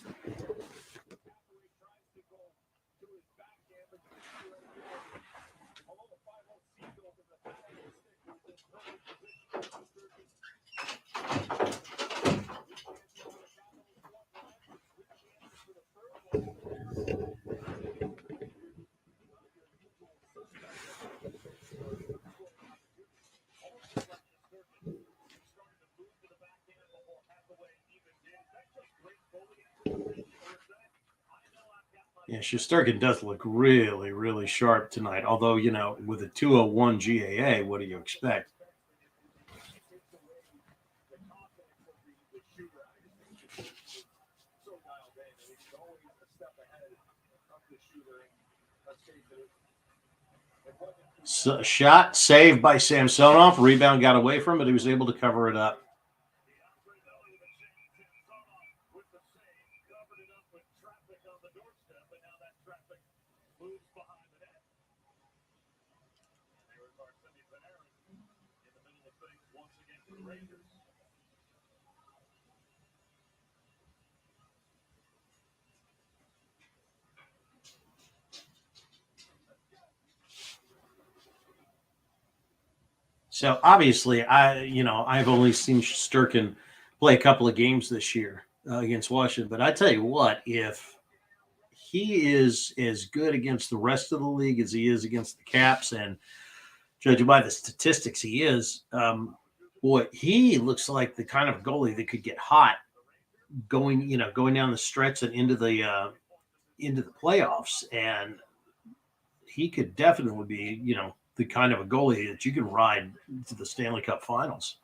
Yeah, Shesterkin does look really, really sharp tonight. Although, you know, with a 201 GAA, what do you expect? So, shot saved by Samsonov. Rebound got away from it. He was able to cover it up. So obviously, I've only seen Shesterkin play a couple of games this year against Washington. But I tell you what, if he is as good against the rest of the league as he is against the Caps, and judging by the statistics, he is, boy, he looks like the kind of goalie that could get hot going down the stretch and into the playoffs, and he could definitely be, the kind of a goalie that you can ride to the Stanley Cup Finals.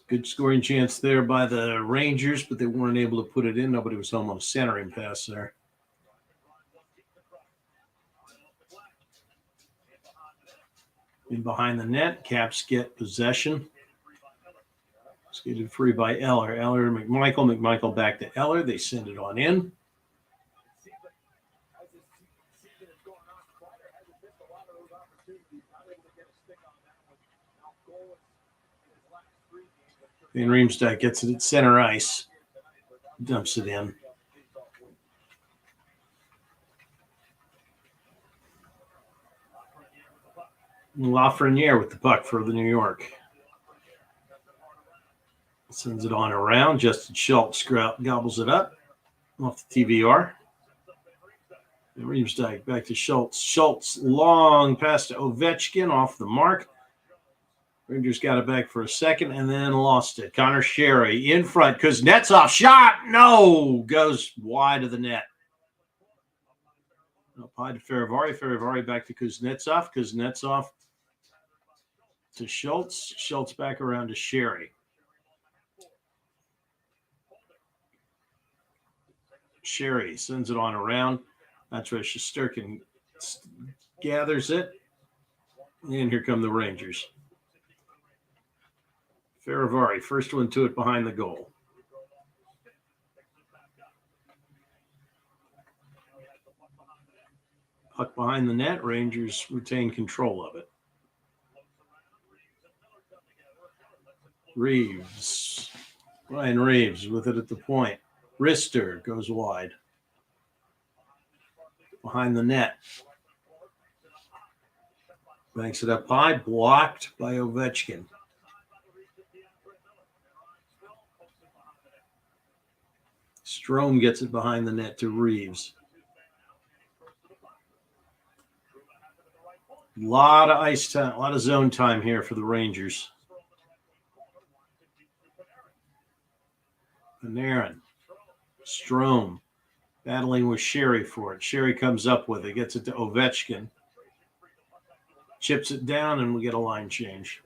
Good scoring chance there by the Rangers, but they weren't able to put it in. Nobody was home on a centering pass there. In behind the net, Caps get possession. Skated free by Eller. Eller, McMichael back to Eller. They send it on in. opportunities, not able to get a stick on that one. Now goalless in his last 3 games. Van Riemsdyk gets it at center ice. Dumps it in. Lafreniere with the puck for the New York. Sends it on around. Justin Schultz gobbles it up off the TVR. And Riemsdyk back to Schultz. Schultz long pass to Ovechkin off the mark. Rangers got it back for a second and then lost it. Connor Sherry in front. Kuznetsov shot. No. Goes wide of the net. Up high to Ferivari. Ferivari back to Kuznetsov. Kuznetsov to Schultz. Schultz back around to Sherry. Sherry sends it on around. That's where Shesterkin gathers it. And here come the Rangers. Ferivari, first one to it behind the goal. Puck behind the net. Rangers retain control of it. Reeves. Ryan Reeves with it at the point. Rister goes wide. Behind the net. Banks it up high. Blocked by Ovechkin. Strome gets it behind the net to Reeves. A lot of ice time, a lot of zone time here for the Rangers. Panarin. Strome battling with Sherry for it. Sherry comes up with it, gets it to Ovechkin. Chips it down, and we get a line change.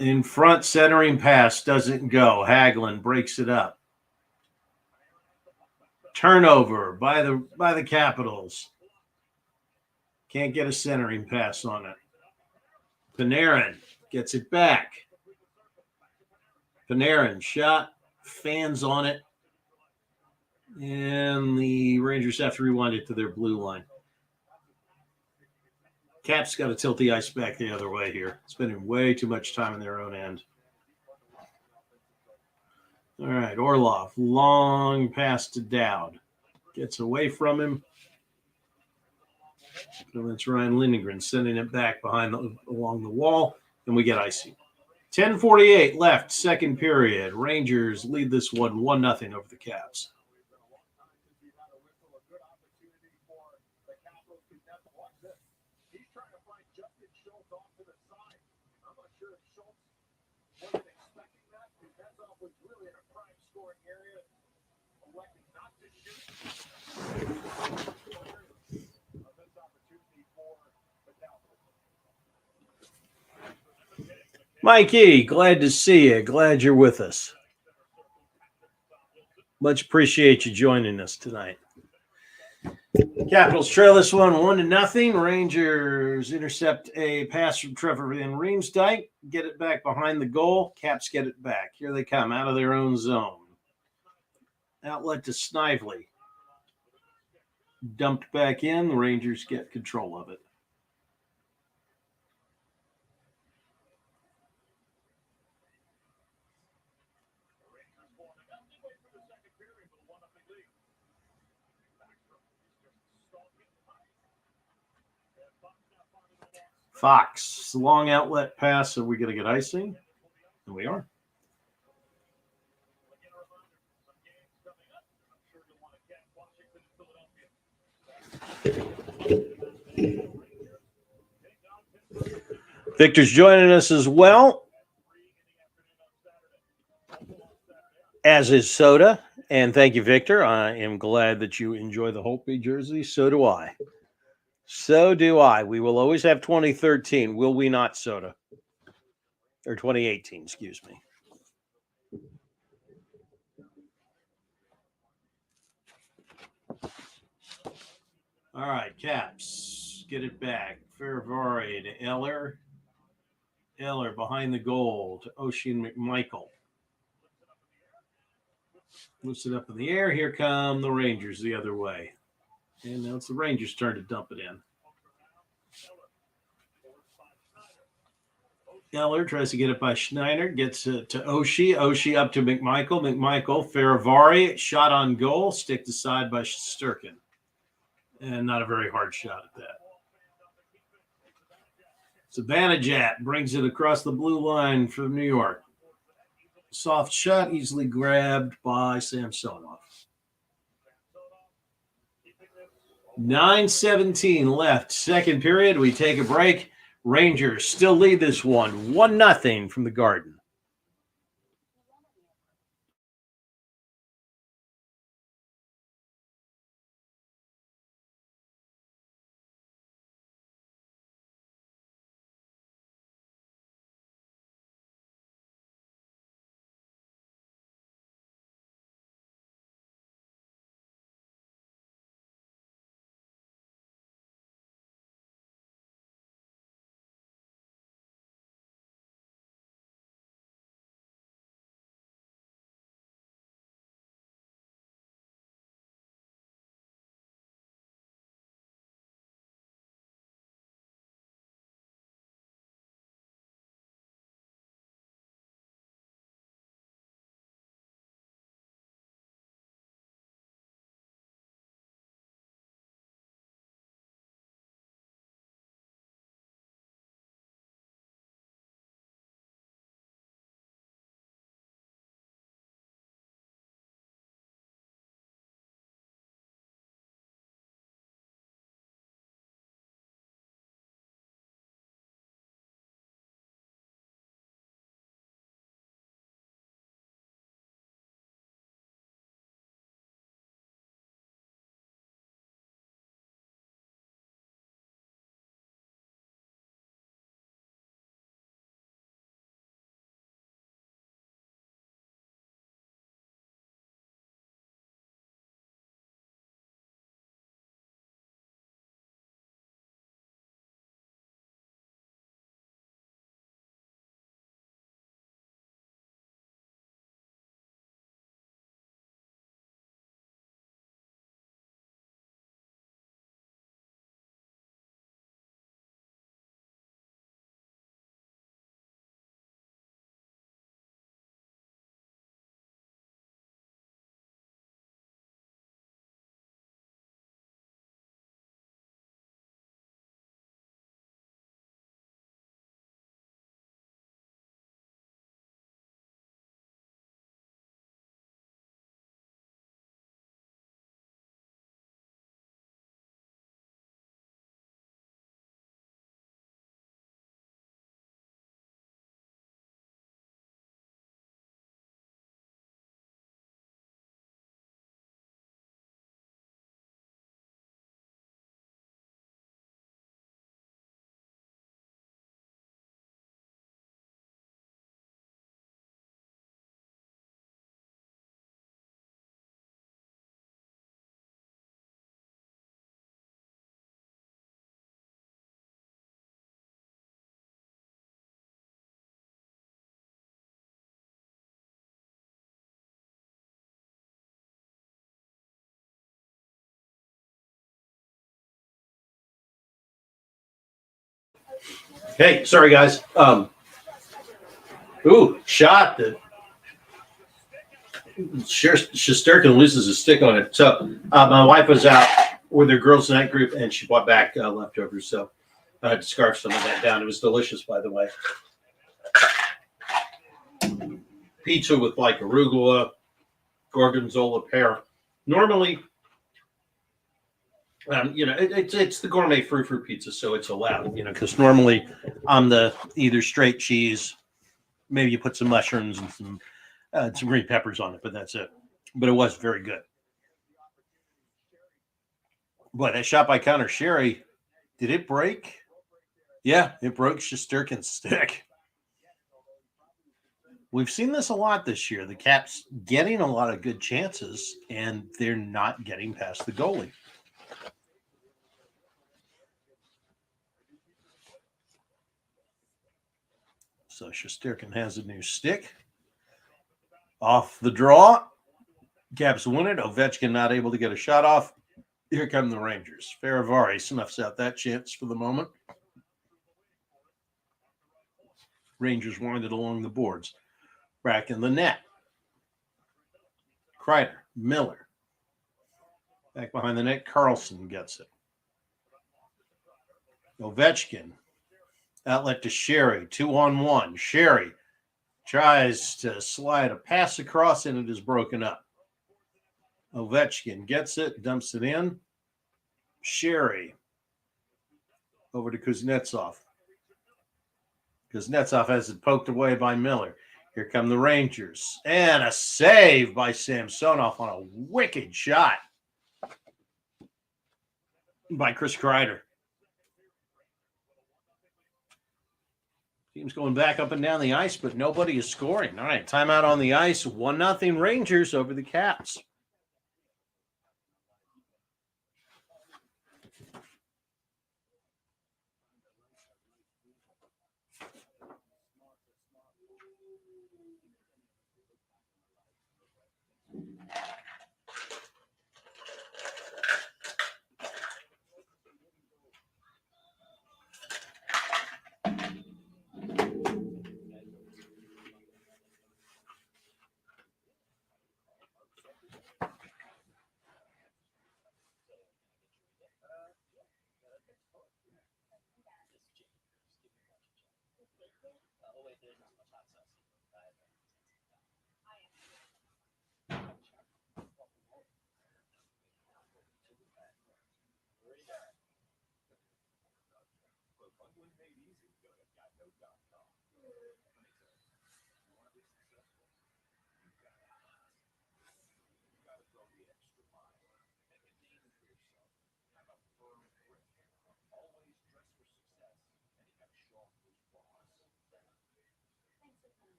In front, centering pass doesn't go. Hagelin breaks it up. Turnover by the Capitals. Can't get a centering pass on it. Panarin gets it back. Panarin shot, fans on it. And the Rangers have to rewind it to their blue line. Caps got to tilt the ice back the other way here. Spending way too much time in their own end. All right, Orlov, long pass to Dowd. Gets away from him. And it's Ryan Lindgren sending it back along the wall, and we get icing. 10:48 left, second period. Rangers lead this one 1-0 over the Caps. Mikey, glad to see you. Glad you're with us. Much appreciate you joining us tonight. Capitals trail this one 1-0. Rangers intercept a pass from Trevor Van Riemsdyk. Get it back behind the goal. Caps get it back. Here they come out of their own zone. Outlet to Snively. Dumped back in. The Rangers get control of it. Fox, long outlet pass. Are we going to get icing? And we are. Victor's joining us as well, as is Soda. And thank you, Victor. I am glad that you enjoy the Holtby jersey. So do I. So do I. We will always have 2013. Will we not, Soda? Or 2018, excuse me. All right, Caps. Get it back. Ferivari to Eller. Eller behind the goal to Oisin McMichael. Lifts it up in the air. Here come the Rangers the other way. And now it's the Rangers' turn to dump it in. Eller tries to get it by Schneider. Gets it to Oshie. Oshie up to McMichael. McMichael, Ferravari. Shot on goal. Sticked aside by Shesterkin. And not a very hard shot at that. Zibanejad brings it across the blue line from New York. Soft shot, easily grabbed by Samsonov. 9:17 left. Second period. We take a break. Rangers still lead this one. 1-0 from the Garden. Hey, sorry guys. Shot that Shesterkin loses a stick on it. So my wife was out with her girls' night group, and she brought back leftovers. So I had to scarf some of that down. It was delicious, by the way. Pizza with like arugula, gorgonzola pear. Normally, it's the gourmet fruit pizza, so it's allowed. Because normally on the either straight cheese, maybe you put some mushrooms and some green peppers on it, but that's it. But it was very good. Boy, that shot by Connor Sherry, did it break? Yeah, it broke Shesterkin's stick. We've seen this a lot this year. The Caps getting a lot of good chances, and they're not getting past the goalie. So Shesterkin has a new stick. Off the draw. Caps win it. Ovechkin not able to get a shot off. Here come the Rangers. Faravari snuffs out that chance for the moment. Rangers winded along the boards. Back in the net. Kreider, Miller. Back behind the net, Carlson gets it. Ovechkin. Outlet to Sherry. 2-on-1. Sherry tries to slide a pass across, and it is broken up. Ovechkin gets it, dumps it in. Sherry over to Kuznetsov. Kuznetsov has it poked away by Miller. Here come the Rangers. And a save by Samsonov on a wicked shot by Chris Kreider. Team's going back up and down the ice, but nobody is scoring. All right, timeout on the ice. 1-0 Rangers over the Caps.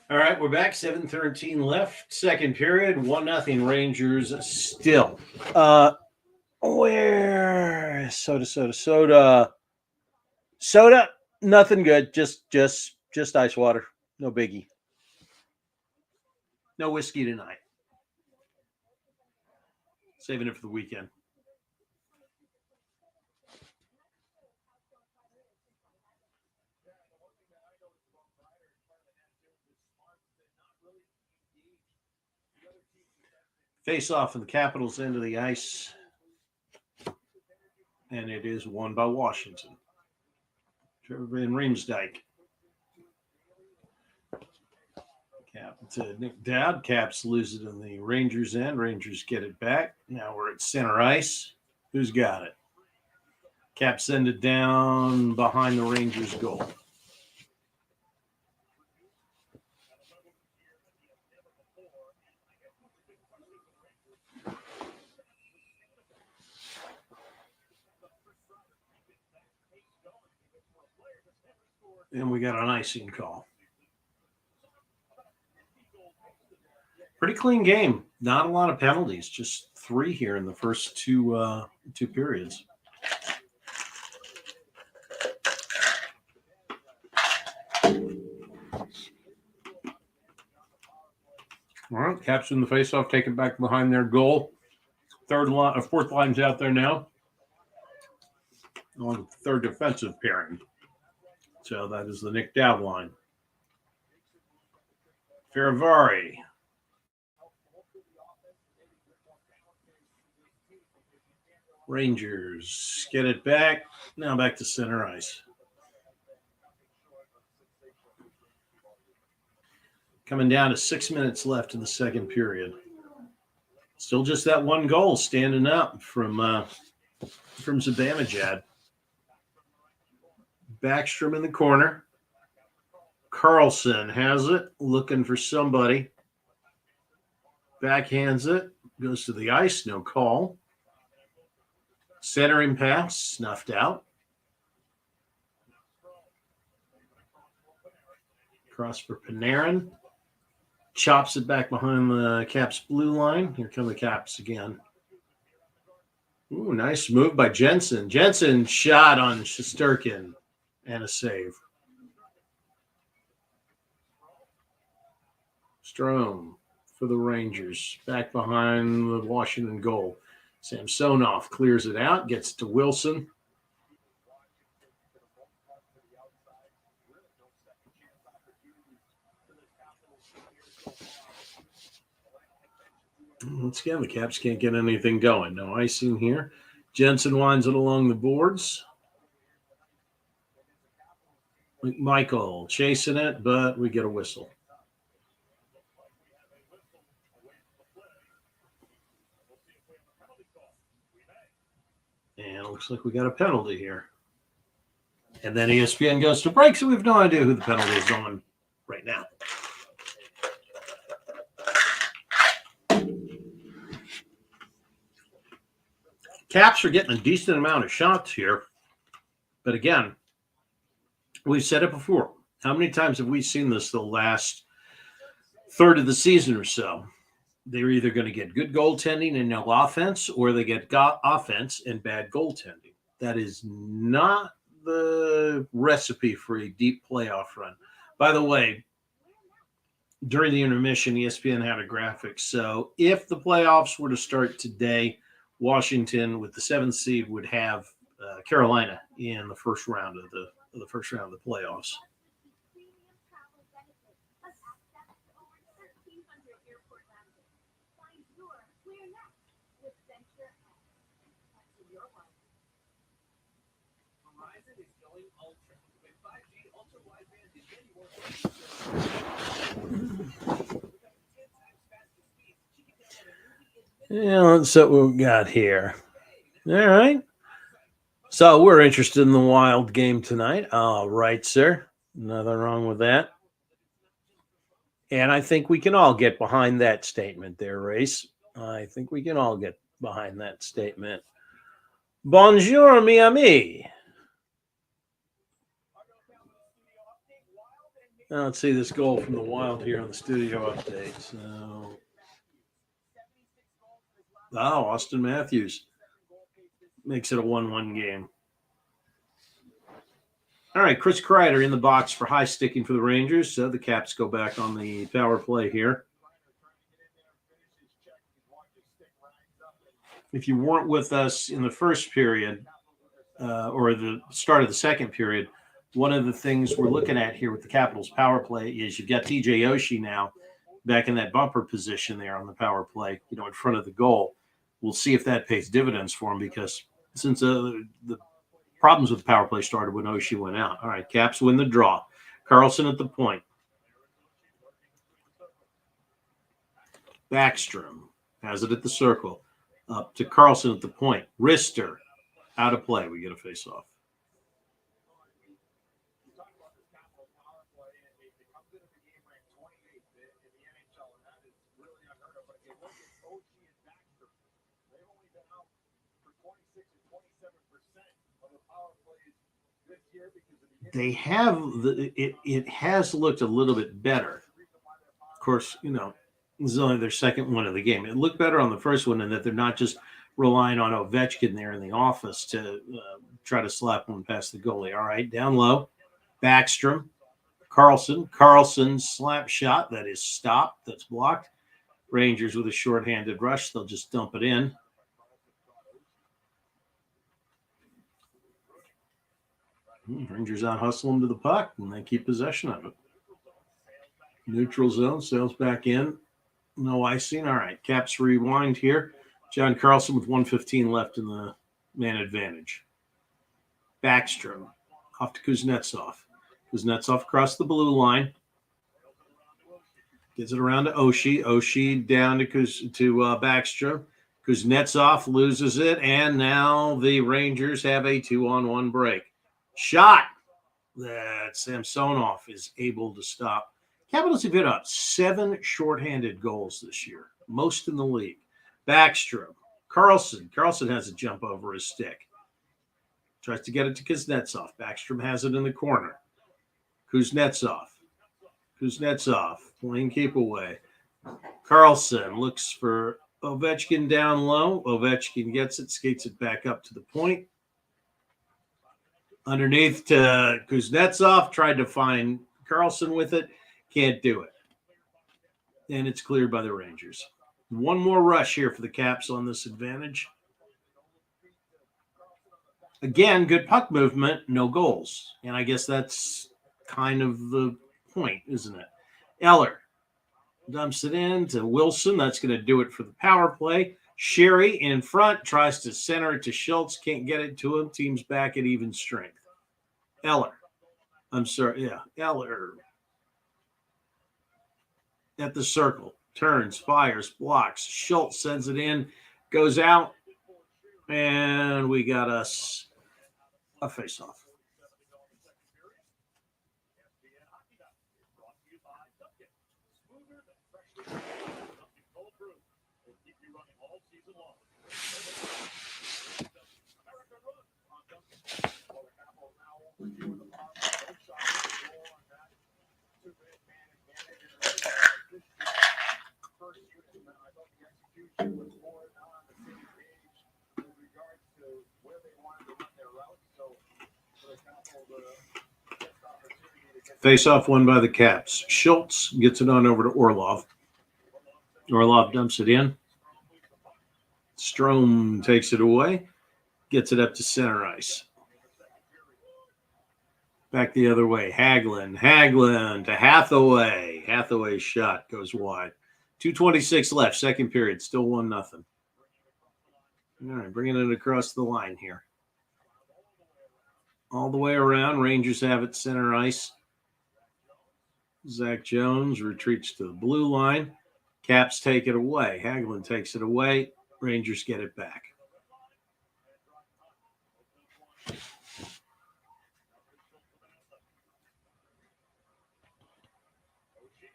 All right, we're back. 7:13 left. Second period. 1-0 Rangers still. Where soda? Soda, nothing good. Just ice water. No biggie. No whiskey tonight. Saving it for the weekend. Face off in the Capitals' end of the ice. And it is won by Washington. Trevor Van Riemsdyk. Cap to Nick Dowd. Caps lose it in the Rangers' end. Rangers get it back. Now we're at center ice. Who's got it? Caps send it down behind the Rangers' goal. And we got an icing call. Pretty clean game. Not a lot of penalties. Just 3 here in the first two periods. All right, Caps in the faceoff, take it back behind their goal. Fourth line's out there now on third defensive pairing. So that is the Nick Dowd line. Faravari. Rangers get it back. Now back to center ice. Coming down to 6 minutes left in the second period. Still just that one goal standing up from Zibanejad. Backstrom in the corner. Carlson has it, looking for somebody. Backhands it, goes to the ice, no call. Centering pass, snuffed out. Cross for Panarin. chops it back behind the Caps blue line. Here come the Caps again. Ooh, nice move by Jensen. Jensen shot on Shesterkin and a save. Strome for the Rangers. Back behind the Washington goal. Samsonov clears it out, gets to Wilson. Once again, the Caps can't get anything going. No icing here. Jensen winds it along the boards. McMichael chasing it, but we get a whistle. And it looks like we got a penalty here. And then ESPN goes to break, so we have no idea who the penalty is on right now. Caps are getting a decent amount of shots here. But again, we've said it before. How many times have we seen this the last third of the season or so? They're either going to get good goaltending and no offense, or they get offense and bad goaltending. That is not the recipe for a deep playoff run. By the way, during the intermission, ESPN had a graphic. So if the playoffs were to start today, Washington with the 7th seed would have Carolina in the first round of the playoffs. Yeah, let's see what we got here. All right. So we're interested in the Wild game tonight. All right, sir. Nothing wrong with that. And I think we can all get behind that statement there, Race. I think we can all get behind that statement. Bonjour, mi ami. Now let's see this goal from the Wild here on the studio update. So, Austin Matthews makes it a 1-1 game. All right, Chris Kreider in the box for high sticking for the Rangers. So the Caps go back on the power play here. If you weren't with us in the first period or the start of the second period, one of the things we're looking at here with the Capitals power play is you've got TJ Oshie now back in that bumper position there on the power play, in front of the goal. We'll see if that pays dividends for him, because since the problems with the power play started when Oshie went out. All right, Caps win the draw. Carlson at the point. Backstrom has it at the circle. Up to Carlson at the point. Rister out of play. We get a face-off. They have it has looked a little bit better. Of course, this is only their second one of the game. It looked better on the first one in that they're not just relying on Ovechkin there in the office to try to slap one past the goalie. All right, down low, Backstrom, Carlson's slap shot that is stopped. That's blocked. Rangers with a shorthanded rush. They'll just dump it in. Rangers out hustle them to the puck, and they keep possession of it. Neutral zone, sails back in. No icing. All right, Caps rewind here. John Carlson with 1:15 left in the man advantage. Backstrom off to Kuznetsov. Kuznetsov across the blue line. Gets it around to Oshie. Oshie down to Backstrom. Kuznetsov loses it, and now the Rangers have a 2-on-1 break. Shot that Samsonov is able to stop. Capitals have hit up 7 shorthanded goals this year, most in the league. Backstrom, Carlson has a jump over his stick. Tries to get it to Kuznetsov. Backstrom has it in the corner. Kuznetsov playing keep away. Carlson looks for Ovechkin down low. Ovechkin gets it, skates it back up to the point. Underneath to Kuznetsov, tried to find Carlson with it. Can't do it. And it's cleared by the Rangers. One more rush here for the Caps on this advantage. Again, good puck movement, no goals. And I guess that's kind of the point, isn't it? Eller dumps it in to Wilson. That's going to do it for the power play. Sherry in front tries to center it to Schultz. Can't get it to him. Team's back at even strength. Eller. Eller. At the circle. Turns, fires, blocks. Schultz sends it in. Goes out. And we got us a face-off. Face-off won by the Caps. Schultz gets it on over to Orlov. Orlov dumps it in. Strome takes it away. Gets it up to center ice. Back the other way. Hagelin to Hathaway. Hathaway's shot goes wide. 2:26 left, second period. Still 1-0. All right, bringing it across the line here. All the way around. Rangers have it center ice. Zach Jones retreats to the blue line. Caps take it away. Hagelin takes it away. Rangers get it back.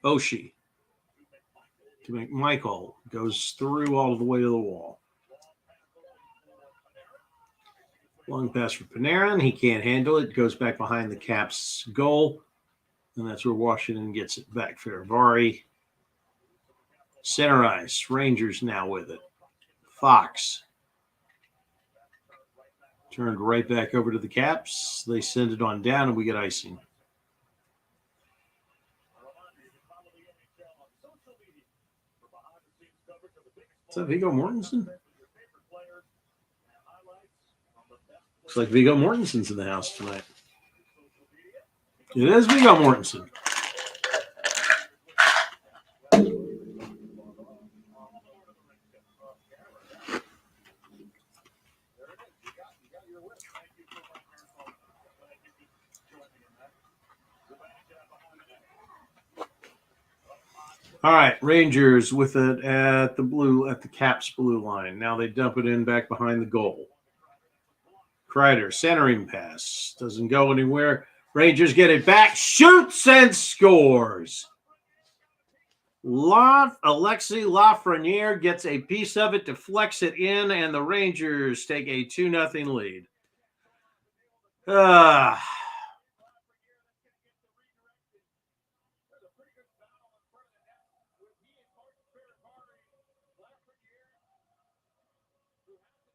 Oshie to McMichael. Goes through all the way to the wall. Long pass for Panarin. He can't handle it. Goes back behind the Caps goal. And that's where Washington gets it back. Faravari. Center ice. Rangers now with it. Fox. Turned right back over to the Caps. They send it on down, and we get icing. Is that Viggo Mortensen? Looks like Viggo Mortensen's in the house tonight. It is Viggo Mortensen. All right, Rangers with it at the Caps blue line. Now they dump it in back behind the goal. Kreider, centering pass. Doesn't go anywhere. Rangers get it back. Shoots and scores. Alexis Lafreniere gets a piece of it to flex it in, and the Rangers take a 2-0 lead.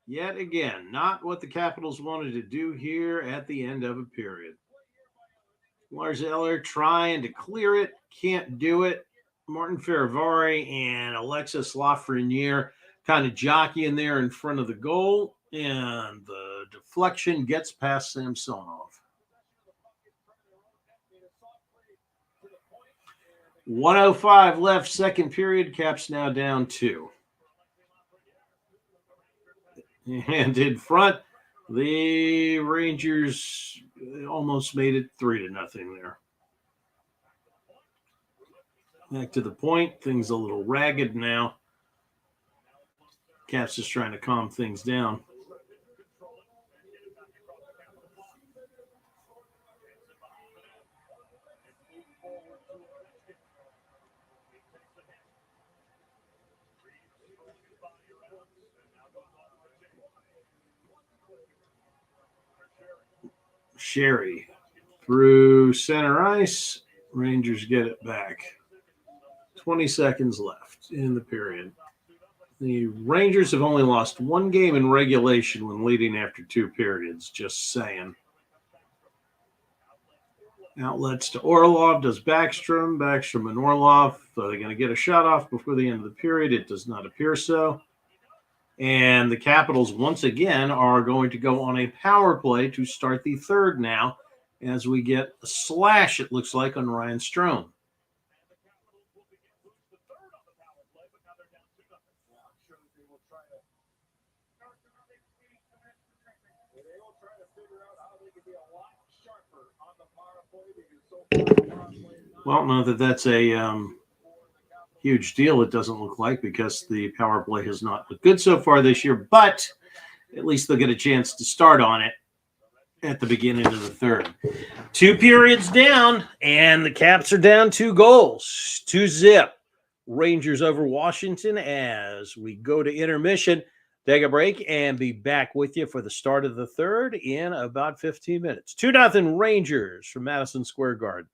Yet again, not what the Capitals wanted to do here at the end of a period. Lars Eller trying to clear it, can't do it. Martin Faravari and Alexis Lafreniere kind of jockeying there in front of the goal, and the deflection gets past Samsonov. 1:05 left, second period. Caps now down 2. And in front, the Rangers almost made it 3-0 there. Back to the point. Things a little ragged now. Caps just trying to calm things down. Sherry through center ice. Rangers get it back. 20 seconds left in the period. The Rangers have only lost one game in regulation when leading after 2 periods. Just saying. Outlets to Orlov, does Backstrom. Backstrom and Orlov. Are they going to get a shot off before the end of the period? It does not appear so. And the Capitals, once again, are going to go on a power play to start the third now as we get a slash, it looks like, on Ryan Strome. Well, not that that's a huge deal, it doesn't look like, because the power play has not looked good so far this year, but at least they'll get a chance to start on it at the beginning of the third. 2 periods down, and the Caps are down 2 goals. 2-0. Rangers over Washington as we go to intermission. Take a break and be back with you for the start of the third in about 15 minutes. 2-0 Rangers from Madison Square Garden.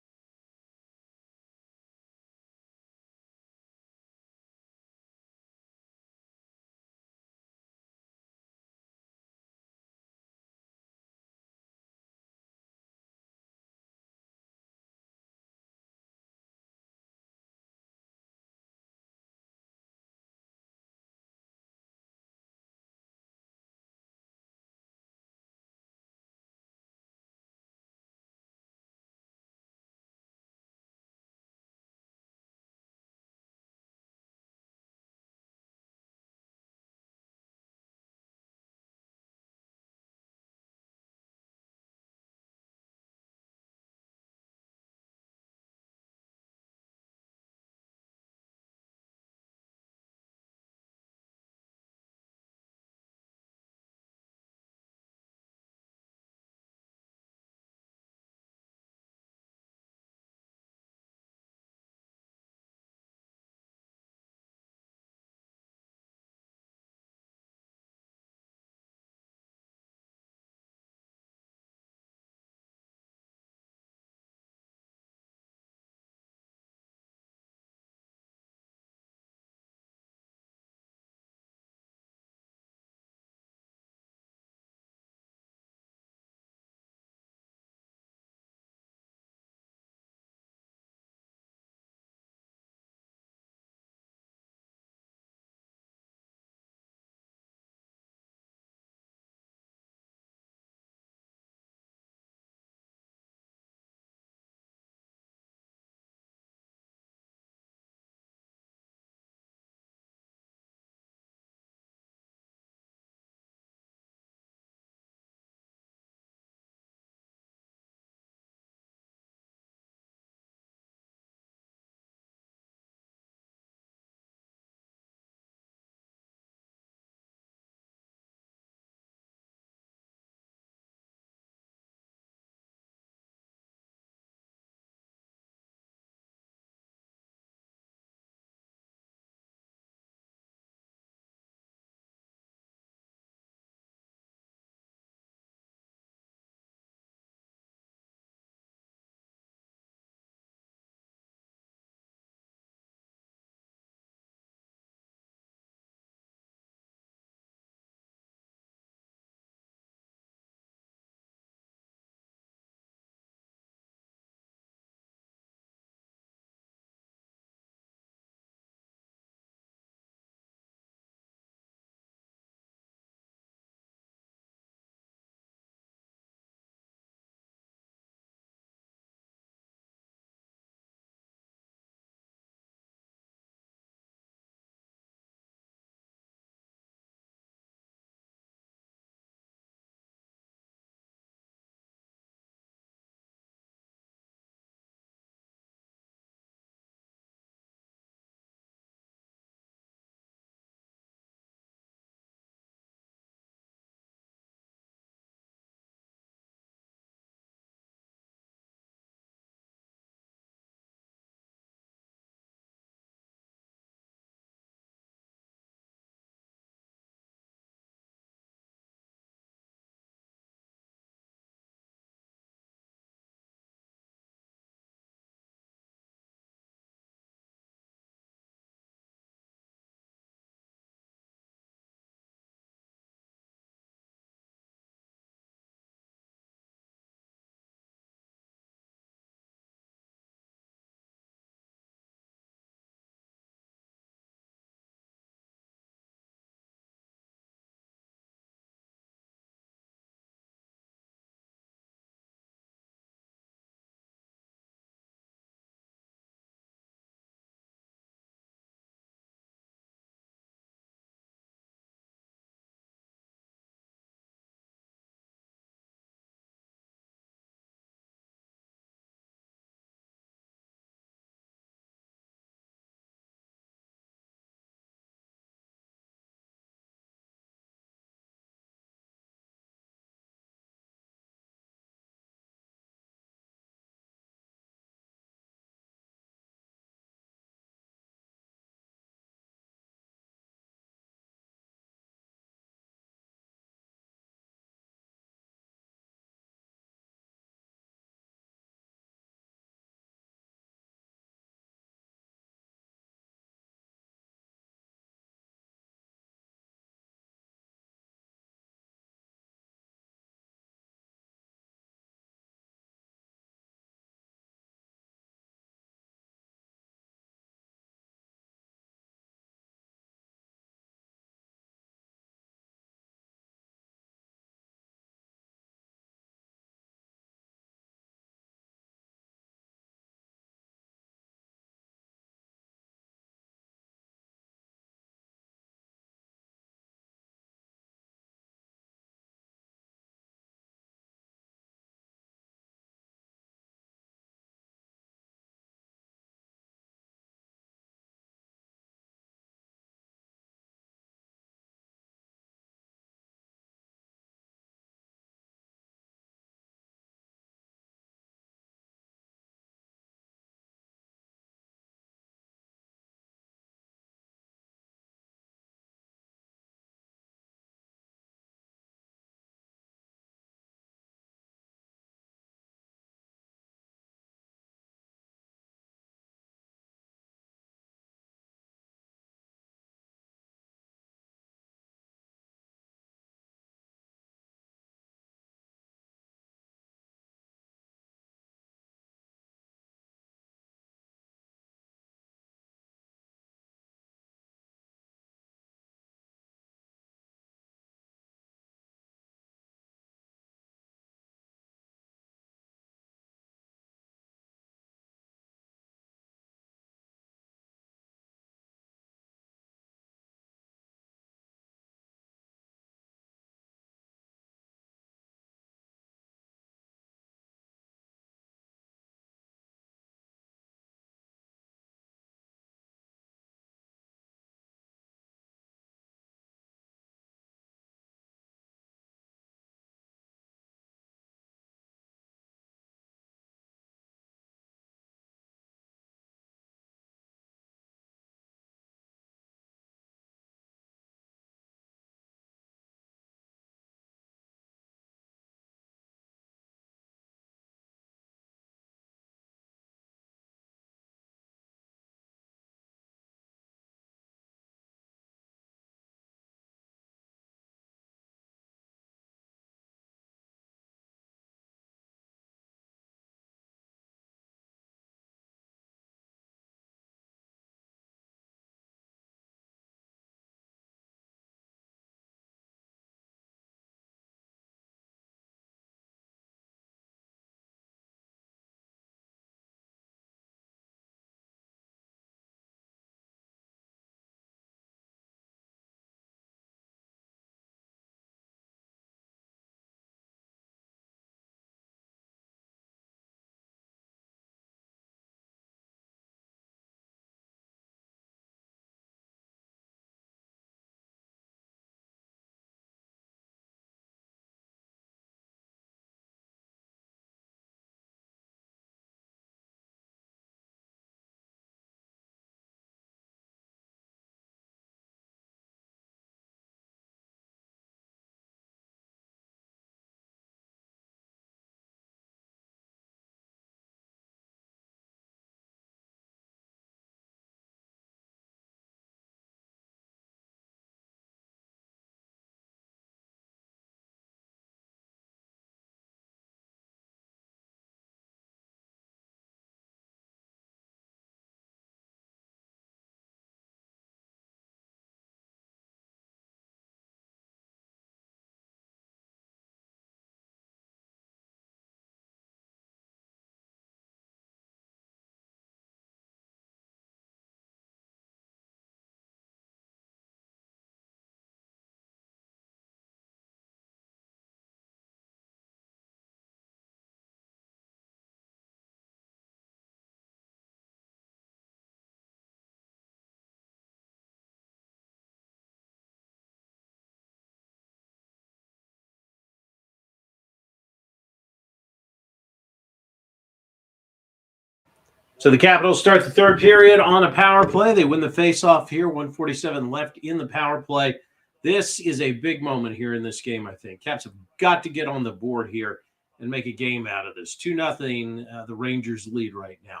So the Capitals start the third period on a power play. They win the faceoff here. 1:47 left in the power play. This is a big moment here in this game, I think. Caps have got to get on the board here and make a game out of this. 2-0, the Rangers lead right now.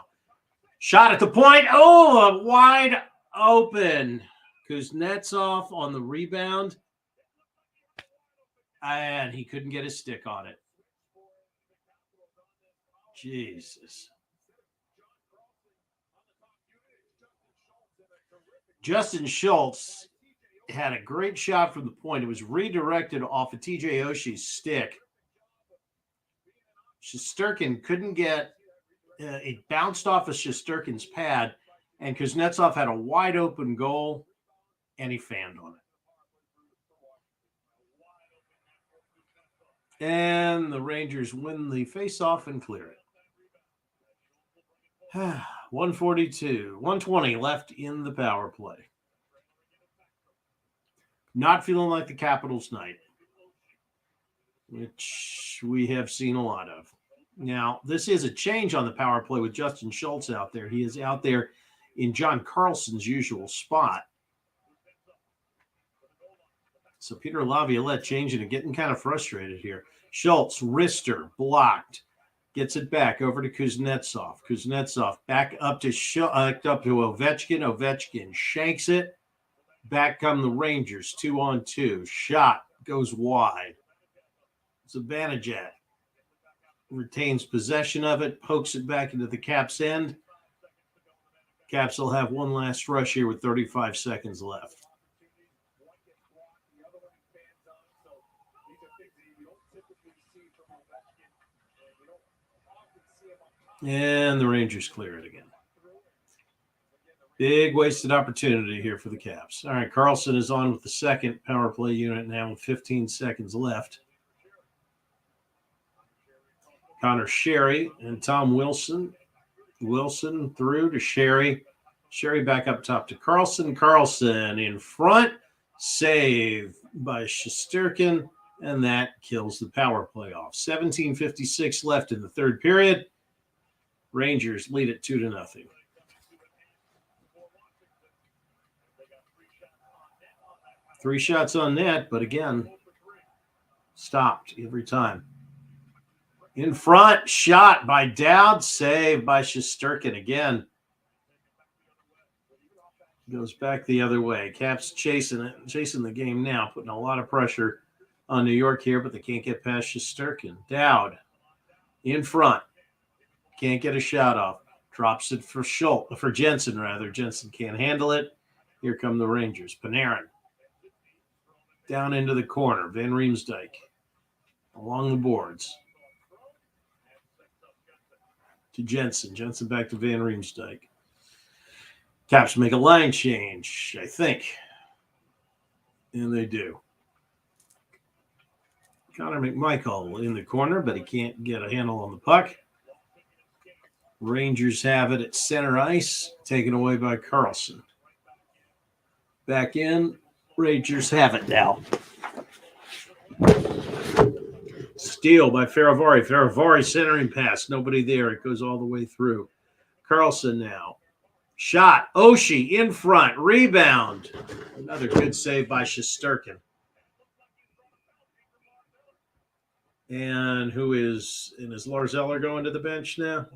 Shot at the point. Oh, wide open. Kuznetsov on the rebound. And he couldn't get his stick on it. Jesus. Justin Schultz had a great shot from the point. It was redirected off of TJ Oshie's stick. Shesterkin couldn't get it bounced off of Shesterkin's pad, and Kuznetsov had a wide open goal, and he fanned on it. And the Rangers win the faceoff and clear it. 120 left in the power play. Not feeling like the Capitals' night, which we have seen a lot of. Now, this is a change on the power play with Justin Schultz out there. He is out there in John Carlson's usual spot. So Peter Laviolette changing and getting kind of frustrated here. Schultz, wrister, blocked. Gets it back over to Kuznetsov. Kuznetsov back up to Ovechkin. Ovechkin shanks it. Back come the Rangers, 2-on-2. Shot goes wide. Zibanejad retains possession of it, pokes it back into the Caps' end. Caps will have one last rush here with 35 seconds left. And the Rangers clear it again. Big wasted opportunity here for the Caps. All right, Carlson is on with the second power play unit now with 15 seconds left. Connor Sherry and Tom Wilson. Wilson through to Sherry. Sherry back up top to Carlson. Carlson in front. Save by Shesterkin. And that kills the power play off. 17:56 left in the third period. Rangers lead it 2-0. Three shots on net, but again, stopped every time. In front, shot by Dowd, save by Shesterkin again. Goes back the other way. Caps chasing the game now, putting a lot of pressure on New York here, but they can't get past Shesterkin. Dowd in front. Can't get a shot off. Drops it for Jensen, rather. Jensen can't handle it. Here come the Rangers. Panarin. Down into the corner. Van Riemsdyk. Along the boards. To Jensen. Jensen back to Van Riemsdyk. Caps make a line change, I think. And they do. Connor McMichael in the corner, but he can't get a handle on the puck. Rangers have it at center ice, taken away by Carlson. Back in, Rangers have it now. Steal by Ferravari. Ferravari centering pass. Nobody there. It goes all the way through. Carlson now. Shot. Oshie in front. Rebound. Another good save by Shesterkin. And is Lars Eller going to the bench now?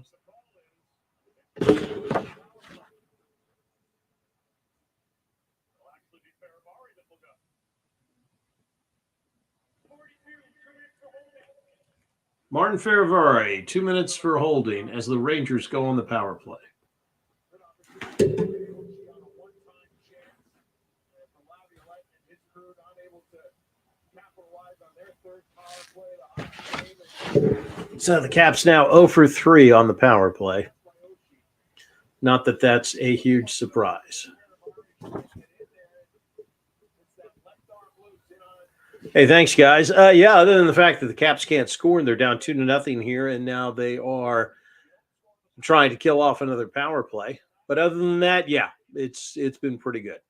Martin Ferravari, 2 minutes for holding as the Rangers go on the power play. So the Caps now 0 for 3 on the power play. Not that that's a huge surprise. Hey, thanks, guys. Other than the fact that the Caps can't score and they're down 2-0 here, and now they are trying to kill off another power play. But other than that, yeah, it's been pretty good.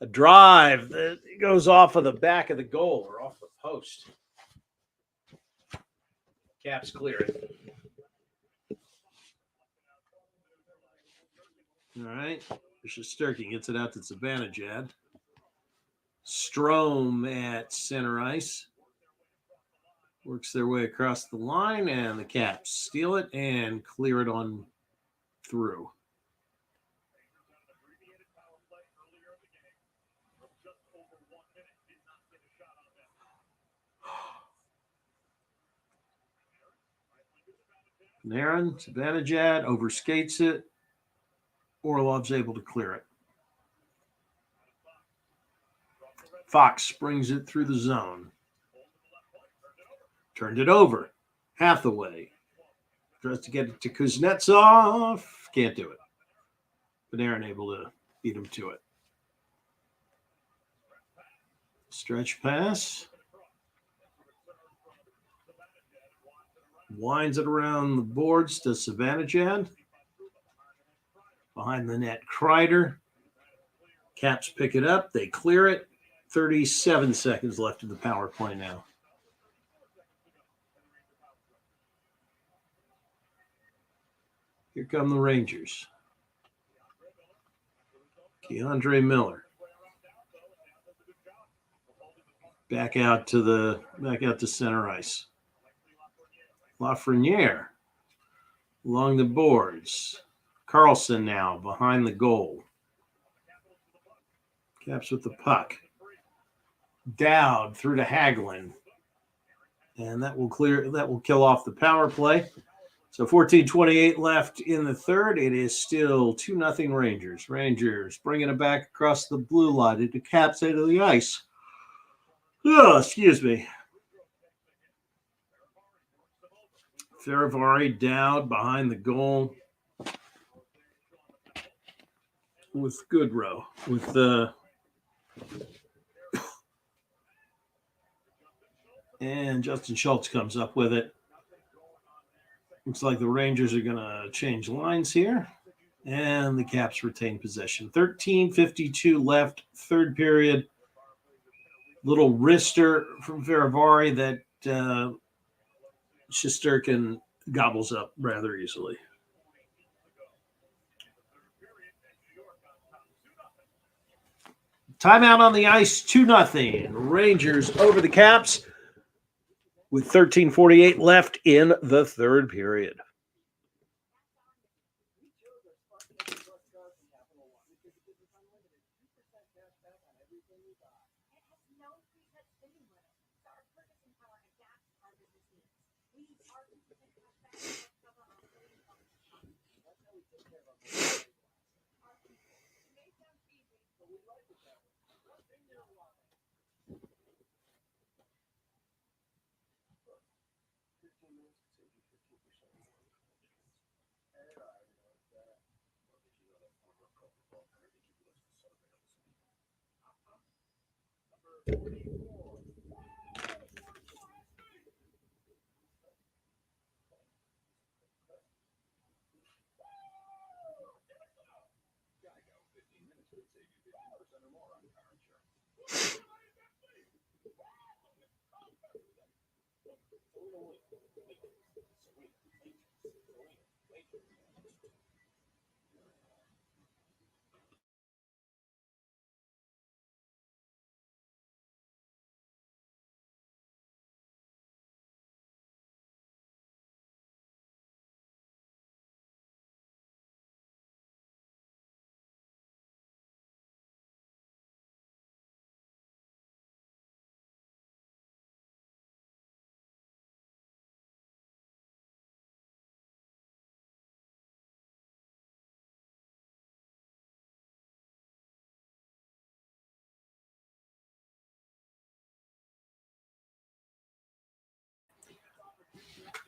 A drive that goes off of the back of the goal or off the post. Caps clear it. All right. Shesterkin gets it out to Zibanejad. Strome at center ice. Works their way across the line, and the Caps steal it and clear it on through. Panarin, Zibanejad overskates it. Orlov's able to clear it. Fox brings it through the zone. Turned it over. Hathaway tries to get it to Kuznetsov. Can't do it. Panarin able to beat him to it. Stretch pass. Winds it around the boards to Zibanejad. Behind the net, Kreider. Caps pick it up. They clear it. 37 seconds left in the power play now. Here come the Rangers. Keandre Miller. Back out to center ice. Lafreniere along the boards. Carlson now behind the goal. Caps with the puck. Dowd through to Hagelin. And that will kill off the power play. So 14:28 left in the third. It is still 2-0 Rangers. Rangers bringing it back across the blue line into Caps into the ice. Oh, excuse me. Faravari Dowd behind the goal with Goodrow. And Justin Schultz comes up with it. Looks like the Rangers are going to change lines here. And the Caps retain possession. 13:52 left, third period. Little wrister from Faravari that Shesterkin gobbles up rather easily. Timeout on the ice, 2-0. Rangers over the Caps with 13:48 left in the third period.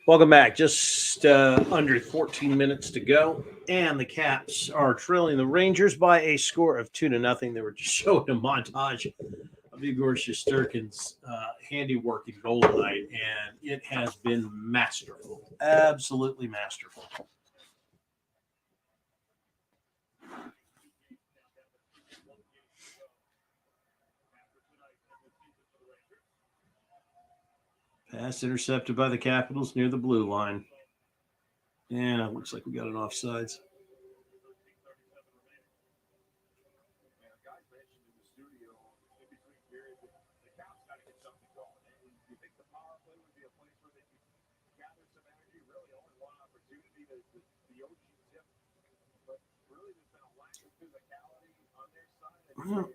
Welcome back. Just under 14 minutes to go, and the Caps are trailing the Rangers by a score of 2-0. They were just showing a montage of Igor Shesterkin's handiwork in goal tonight, and it has been masterful, absolutely masterful. Pass intercepted by the Capitals near the blue line. And it looks like we got an offsides. Well,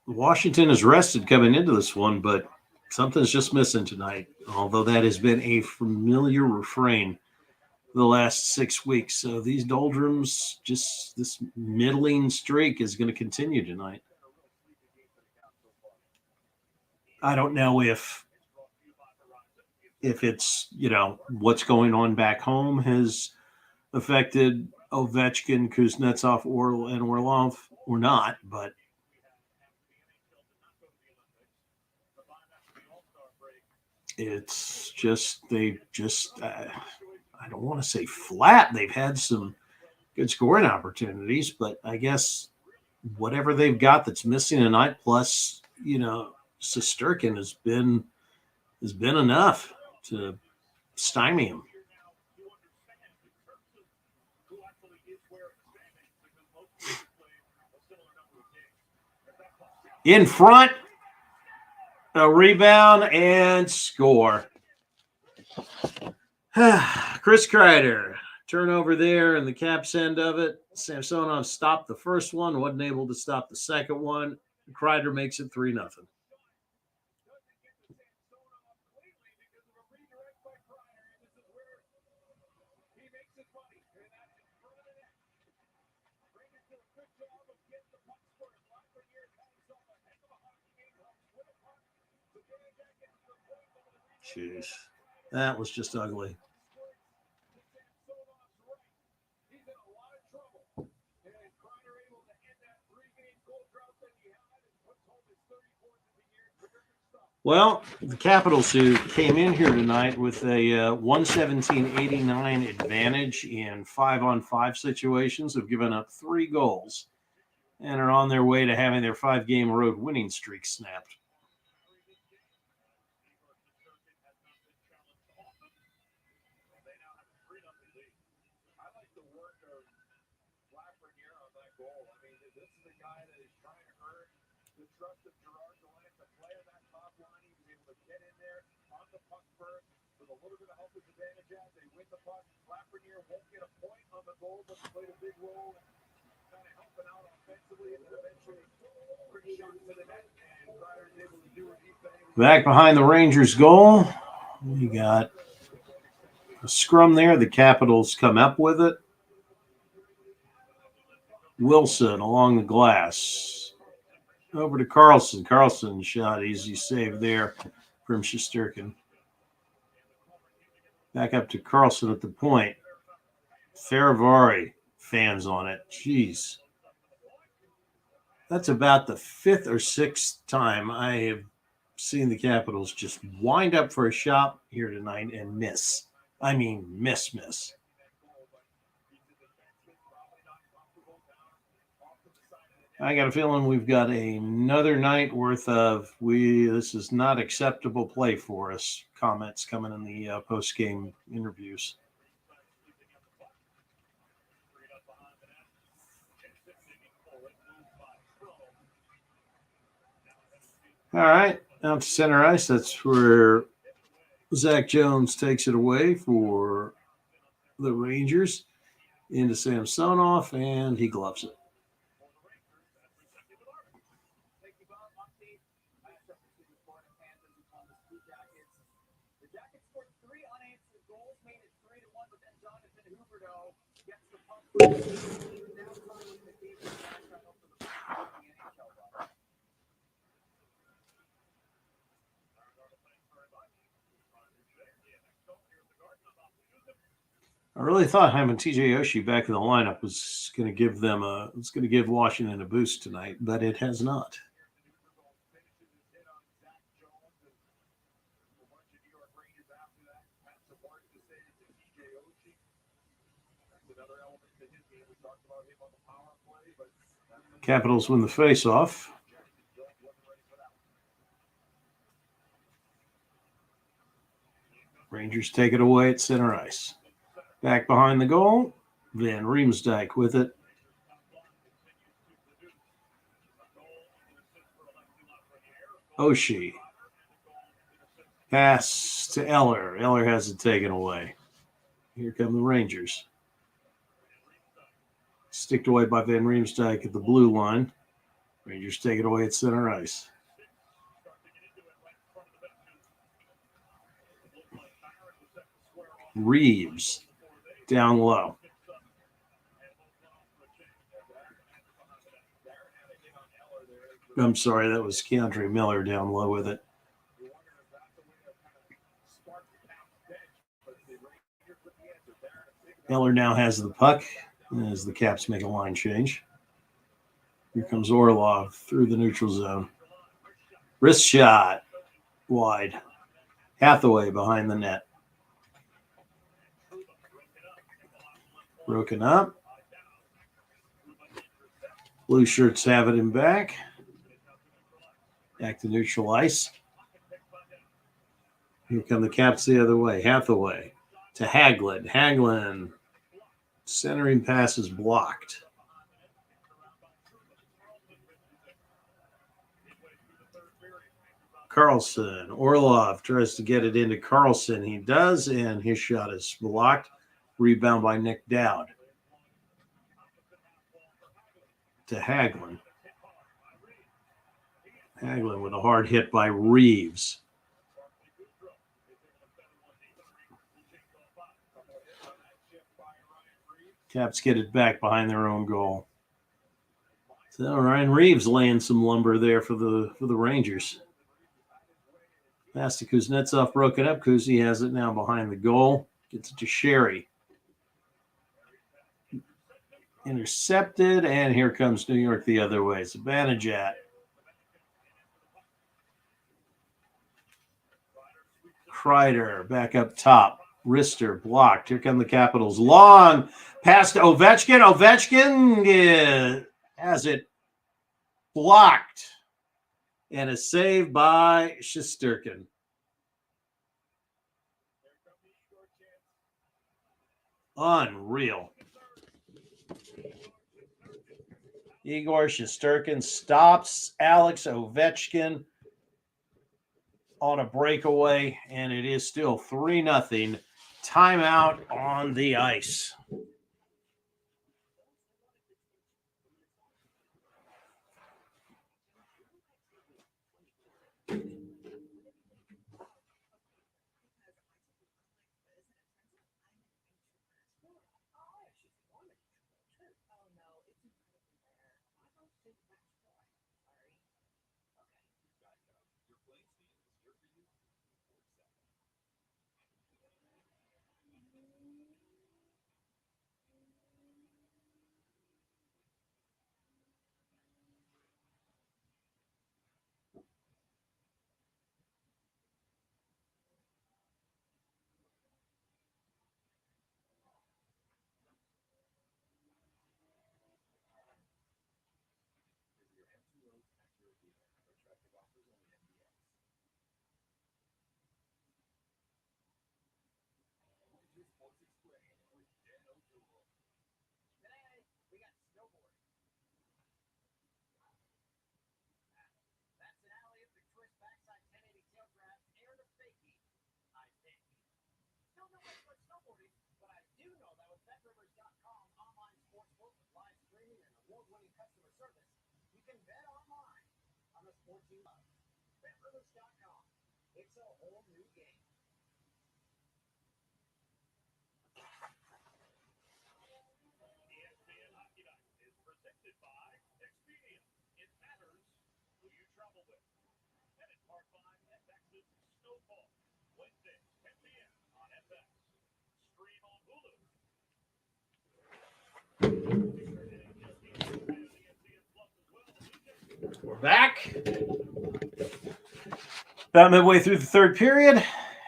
Washington is rested coming into this one, but something's just missing tonight, although that has been a familiar refrain the last 6 weeks. So these doldrums, just this middling streak is going to continue tonight. I don't know if it's, what's going on back home has affected Ovechkin, Kuznetsov, and Orlov or not, but it's just I don't want to say flat. They've had some good scoring opportunities, but I guess whatever they've got that's missing tonight, plus Shesterkin has been enough to stymie him. In front, a rebound and score. Chris Kreider, turnover there in the Caps end of it. Samsonov stopped the first one, wasn't able to stop the second one. Kreider makes it 3-0. Jeez, that was just ugly. Well, the Capitals, who came in here tonight with a 117-89 advantage in 5-on-5 situations, have given up 3 goals and are on their way to having their 5-game road winning streak snapped. Back behind the Rangers' goal, we got a scrum there. The Capitals come up with it. Wilson along the glass. Over to Carlson. Carlson shot, easy save there from Shesterkin. Back up to Carlson at the point. Faravari fans on it. Jeez. That's about the 5th or 6th time I have seen the Capitals just wind up for a shot here tonight and miss. I mean, miss. I got a feeling we've got another night worth of this is not acceptable play for us comments coming in the post-game interviews. All right, out to center ice. That's where Zach Jones takes it away for the Rangers into Samsonov, and he gloves it. I really thought having TJ Oshie back in the lineup was going to give Washington a boost tonight, but it has not. Capitals win the faceoff. Rangers take it away at center ice. Back behind the goal, Van Riemsdyk with it. Oshie. Pass to Eller. Eller has it taken away. Here come the Rangers. Sticked away by Van Riemsdyk at the blue line. Rangers take it away at center ice. Reeves down low. I'm sorry, that was Keandre Miller down low with it. Miller now has the puck as the Caps make a line change. Here comes Orlov through the neutral zone. Wrist shot wide. Hathaway behind the net. Broken up. Blue shirts have it in back. Back to neutral ice. Here come the Caps the other way. Hathaway to Hagelin. Hagelin. Centering pass is blocked. Carlson. Orlov tries to get it into Carlson. He does, and his shot is blocked. Rebound by Nick Dowd. To Hagelin. Hagelin with a hard hit by Reeves. Caps get it back behind their own goal. So Ryan Reeves laying some lumber there for the Rangers. Pass to Kuznetsov, broken up. Kuzi has it now behind the goal. Gets it to Sherry. Intercepted, and here comes New York the other way. Zibanejad. Kreider back up top. Wrister blocked. Here come the Capitals. Long pass to Ovechkin. Ovechkin has it blocked. And a save by Shesterkin. Unreal. Igor Shesterkin stops Alex Ovechkin on a breakaway, and it is still 3-0. Timeout on the ice. It's a whole new game. ESPN Hockey Night is presented by Expedia. It matters who you travel with. And at Park 5 at Texas Snowfall. Wednesday, 10 p.m. on FX. Stream on Hulu. We're back. About midway through the third period.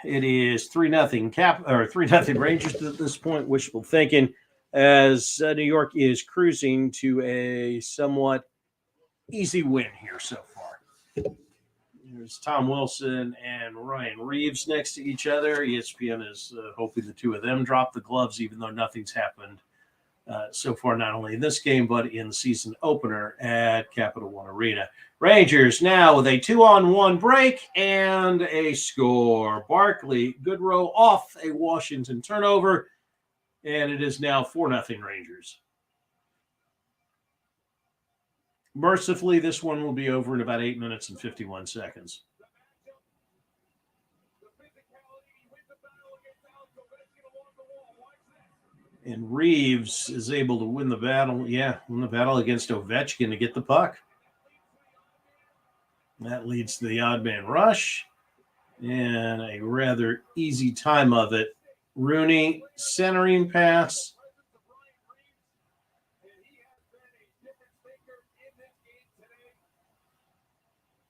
It is 3-0 3-0 Rangers at this point. Wishful thinking as New York is cruising to a somewhat easy win here so far. There's Tom Wilson and Ryan Reeves next to each other. ESPN is hoping the two of them drop the gloves, even though nothing's happened so far, not only in this game, but in the season opener at Capital One Arena. Rangers now with a 2-on-1 break and a score. Barkley, Goodrow off a Washington turnover, and it is now 4-0 Rangers. Mercifully, this one will be over in about 8 minutes and 51 seconds. And Reeves is able to win the battle. Yeah, win the battle against Ovechkin to get the puck. That leads to the odd man rush and a rather easy time of it. Rooney centering pass.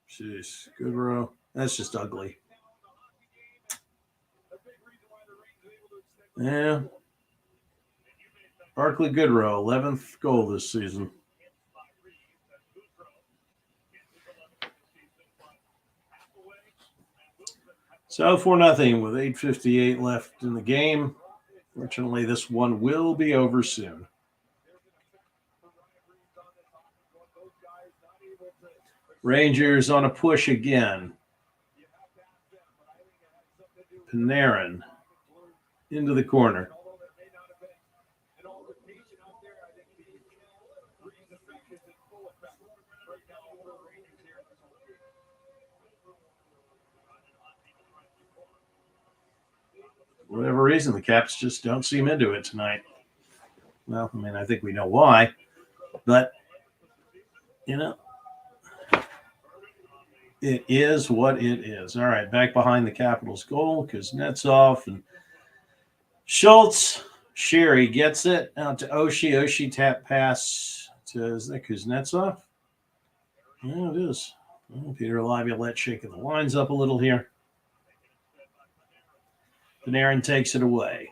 Jeez, Goodrow. That's just ugly. Yeah. Barclay Goodrow, 11th goal this season. So 4-0 with 8:58 left in the game. Fortunately, this one will be over soon. Rangers on a push again. Panarin into the corner. For whatever reason, the Caps just don't seem into it tonight. Well, I mean, I think we know why, but, you know, it is what it is. All right, back behind the Capitals' goal, Kuznetsov and Schultz. Sherry gets it out to Oshie. Oshie tap pass to, is that Kuznetsov? Yeah, it is. Well, Peter Laviolette shaking the lines up a little here. Panarin takes it away.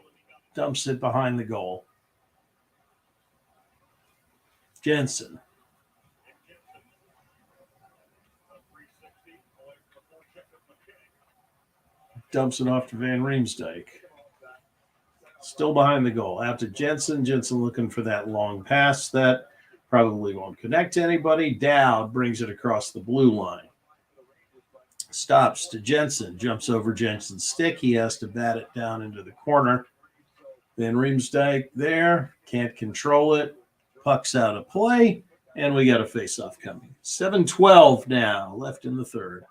Dumps it behind the goal. Jensen. Dumps it off to Van Riemsdyk. Still behind the goal. Out to Jensen. Jensen looking for that long pass that probably won't connect to anybody. Dowd brings it across the blue line. Stops to Jensen. Jumps over Jensen's stick. He has to bat it down into the corner. Van Riemsdyk there. Can't control it. Puck's out of play. And we got a face-off coming. 7:12 now left in the third.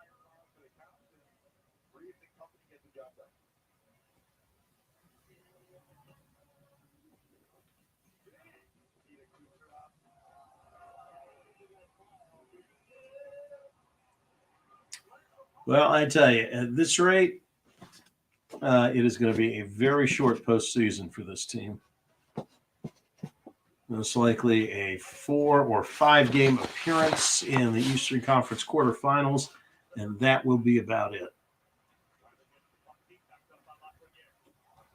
Well, I tell you, at this rate, it is going to be a very short postseason for this team. Most likely a 4 or 5 game appearance in the Eastern Conference quarterfinals, and that will be about it.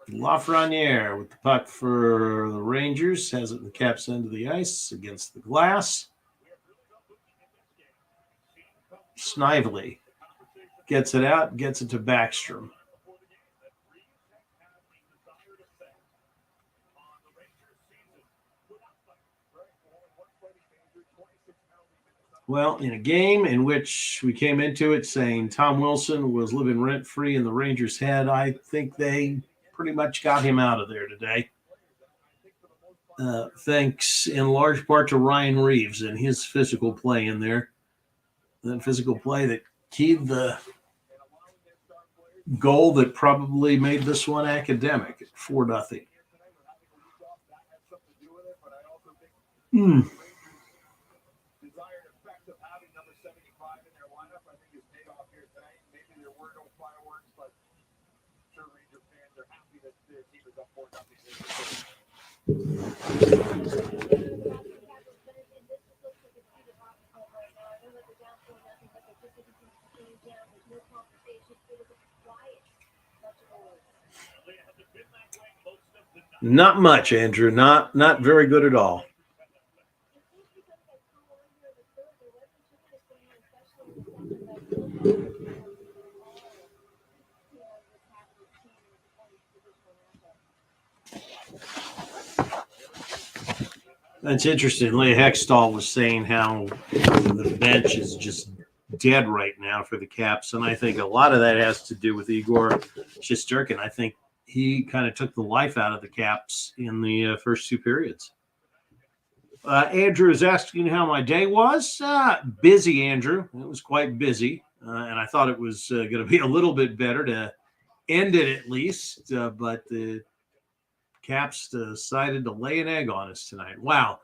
Lafreniere with the puck for the Rangers, has it in the Caps' end of the ice against the glass. Snively gets it out, gets it to Backstrom. Well, in a game in which we came into it saying Tom Wilson was living rent-free in the Rangers' head, I think they pretty much got him out of there today. Thanks in large part to Ryan Reeves and his physical play in there. That physical play that keyed the goal that probably made this one academic at 4-0. Not much, Andrew. Not very good at all. That's interesting. Leah Hextall was saying how the bench is just dead right now for the Caps, and I think a lot of that has to do with Igor Shesterkin. I think he kind of took the life out of the Caps in the first 2 periods. Andrew is asking how my day was. Busy, Andrew. It was quite busy, and I thought it was going to be a little bit better to end it at least, but the Caps decided to lay an egg on us tonight. Wow.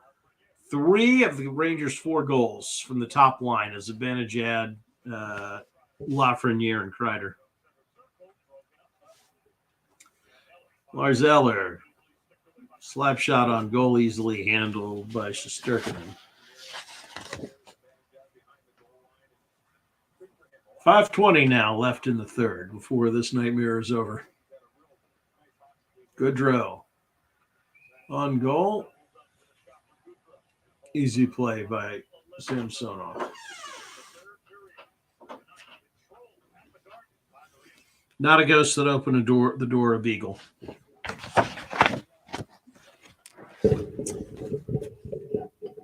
3 of the Rangers' 4 goals from the top line as Zibanejad, Lafreniere, and Kreider. Lars Eller. Slap shot on goal, easily handled by Shesterkin. 5:20 now left in the third before this nightmare is over. Goodrow. On goal. Easy play by Samsonov. Not a ghost that opened the door of Beagle.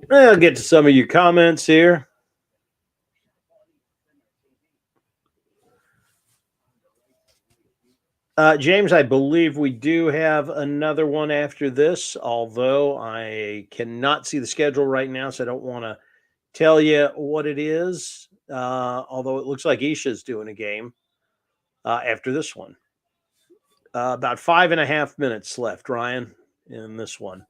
I'll get to some of your comments here. James, I believe we do have another one after this, although I cannot see the schedule right now, so I don't want to tell you what it is, although it looks like Isha's doing a game after this one. About 5.5 minutes left, Ryan, in this one.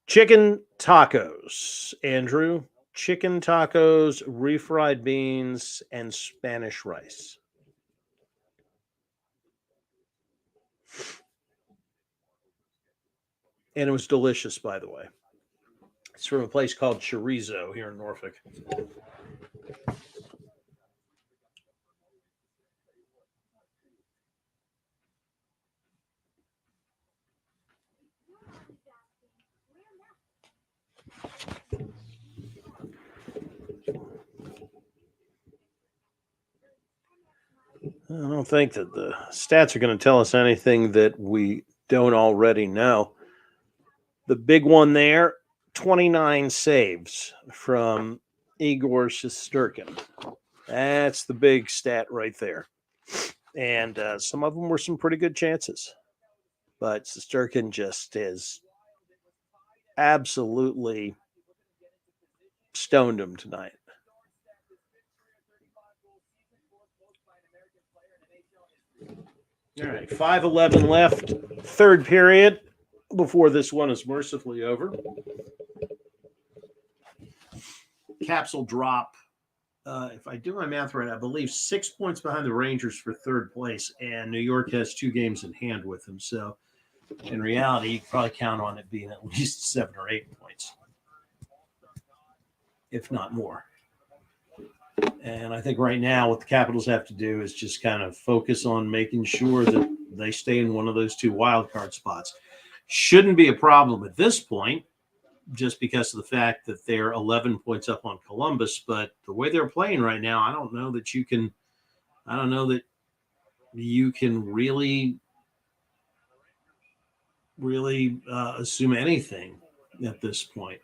Chicken tacos, Andrew. Chicken tacos, refried beans, and Spanish rice. And it was delicious, by the way. It's from a place called Chorizo here in Norfolk. I don't think that the stats are going to tell us anything that we don't already know. The big one there, 29 saves from Igor Shesterkin. That's the big stat right there. And some of them were some pretty good chances. But Shesterkin just is absolutely stoned him tonight. All right, 5:11 left, third period, before this one is mercifully over. Caps will drop, if I do my math right, I believe 6 points behind the Rangers for third place, and New York has 2 games in hand with them. So, in reality, you can probably count on it being at least 7 or 8 points, if not more. And I think right now what the Capitals have to do is just kind of focus on making sure that they stay in one of those 2 wild card spots. Shouldn't be a problem at this point, just because of the fact that they're 11 points up on Columbus. But the way they're playing right now, I don't know that you can really assume anything at this point.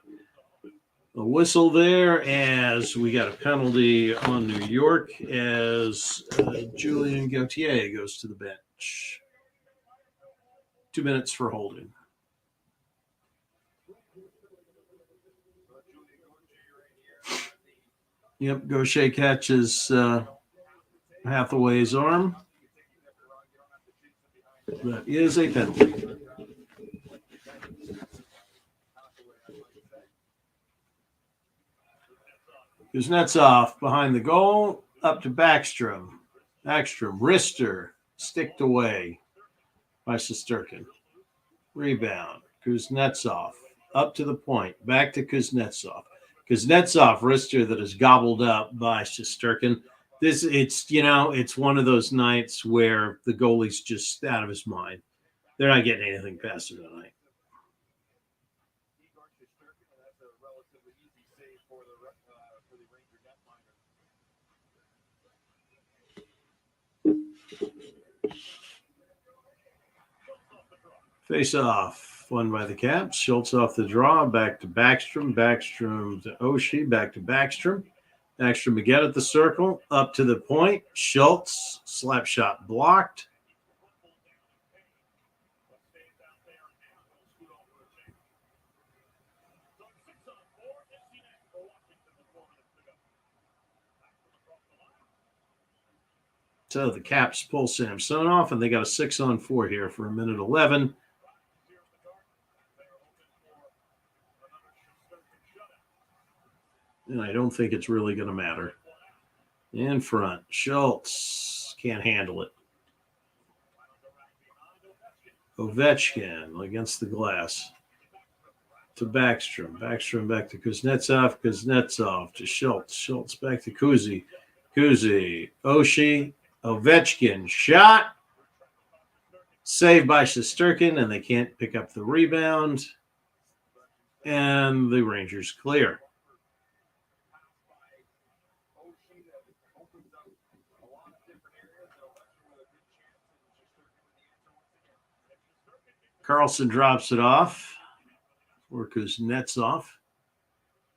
A whistle there as we got a penalty on New York as Julien Gauthier goes to the bench. 2 minutes for holding. Yep, Gaucher catches Hathaway's arm. That is a penalty. Kuznetsov behind the goal, up to Backstrom. Backstrom, wrister, sticked away by Shesterkin. Rebound, Kuznetsov, up to the point, back to Kuznetsov. Kuznetsov, wrister that is gobbled up by Shesterkin. It's one of those nights where the goalie's just out of his mind. They're not getting anything past him tonight. Face off, won by the Caps. Schultz off the draw, back to Backstrom. Backstrom to Oshie, back to Backstrom. Backstrom again at the circle, up to the point. Schultz, slap shot blocked. So the Caps pull Samson off, and they got a 6-on-4 here for a minute 11. And I don't think it's really going to matter. In front, Schultz can't handle it. Ovechkin against the glass to Backstrom. Backstrom back to Kuznetsov. Kuznetsov to Schultz. Schultz back to Kuzi. Kuzi. Oshie. Ovechkin. Shot. Saved by Shesterkin, and they can't pick up the rebound. And the Rangers clear. Carlson drops it off for Kuznetsov.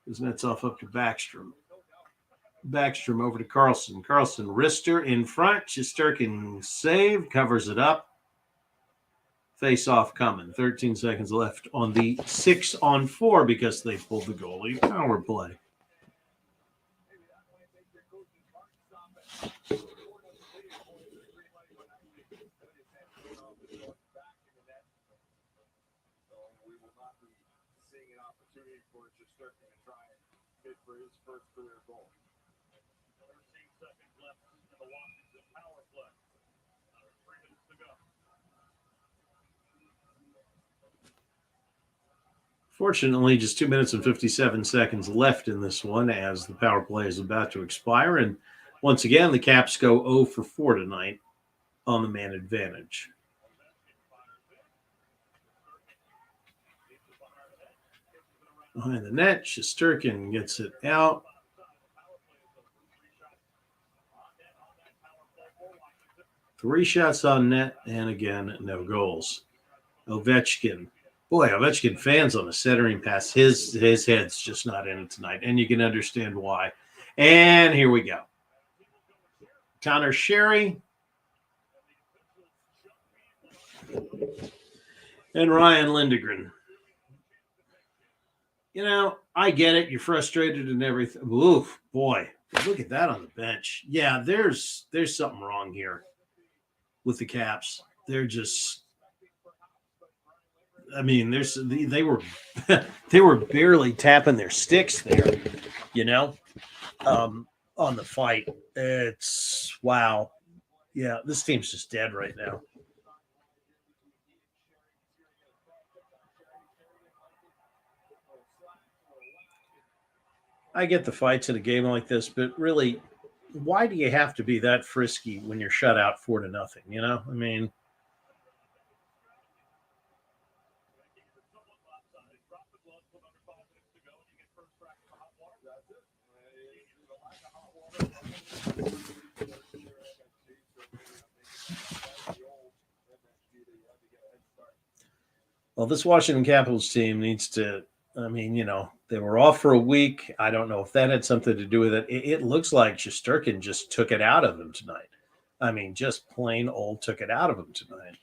Kuznetsov up to Backstrom. Backstrom over to Carlson. Carlson, wrister in front. Shesterkin save, covers it up. Face-off coming. 13 seconds left on the 6-on-4 because they pulled the goalie power play. For his first career goal. 13 seconds left in the Washington power play. 3 minutes to go. Fortunately, just 2 minutes and 57 seconds left in this one as the power play is about to expire. And once again, the Caps go 0 for 4 tonight on the man advantage. Behind the net, Shesterkin gets it out. Three shots on net, and again, no goals. Ovechkin. Boy, Ovechkin fans on the centering pass. His head's just not in it tonight, and you can understand why. And here we go. Connor Sherry and Ryan Lindgren. You know, I get it. You're frustrated and everything. Oof, boy, look at that on the bench. Yeah, there's something wrong here with the Caps. They're just, I mean, they were they were barely tapping their sticks there, you know, on the fight. It's wow. Yeah, this team's just dead right now. I get the fights in a game like this, but really, why do you have to be that frisky when you're shut out 4-0? You know, I mean, well, this Washington Capitals team needs to. I mean, you know, they were off for a week. I don't know if that had something to do with it. It looks like Shesterkin just took it out of him tonight. I mean, just plain old took it out of him tonight.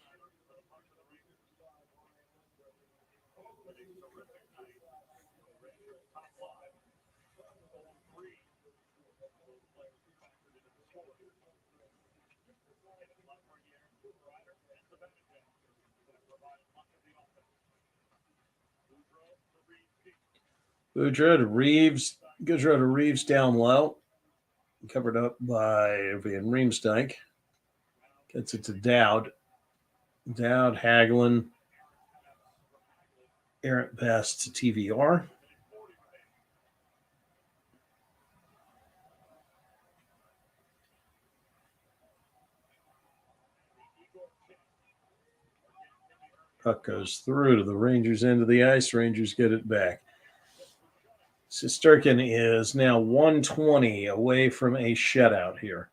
Goodrow to Reeves down low. Covered up by Van Riemsdyk. Gets it to Dowd. Dowd, Hagelin. Errant pass to TVR. Puck goes through to the Rangers' end of the ice. Rangers get it back. Shesterkin is now 120 away from a shutout here.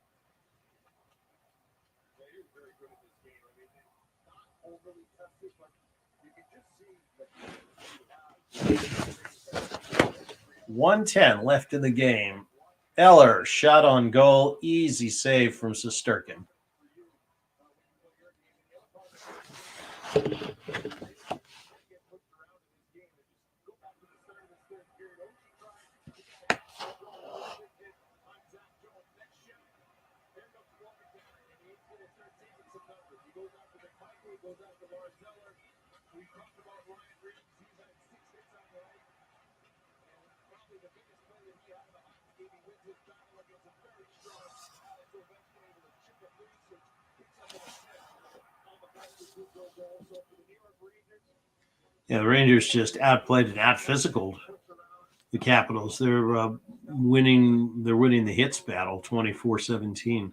.110 left in the game. Eller, shot on goal. Easy save from Shesterkin. goes out to Lars Miller. We talked about Ryan Reeves. He's had 6 hits on the night. And probably the biggest play that he had in the hockey game. He wins his battle against a very strong Alex Ovechkin, able to chip a free, so picks up an assist on the back of the two-goal goal. So for the New York Rangers, Yeah, the Rangers just outplayed and out-physicaled the Capitals. They're winning. They're winning the hits battle, 24-17.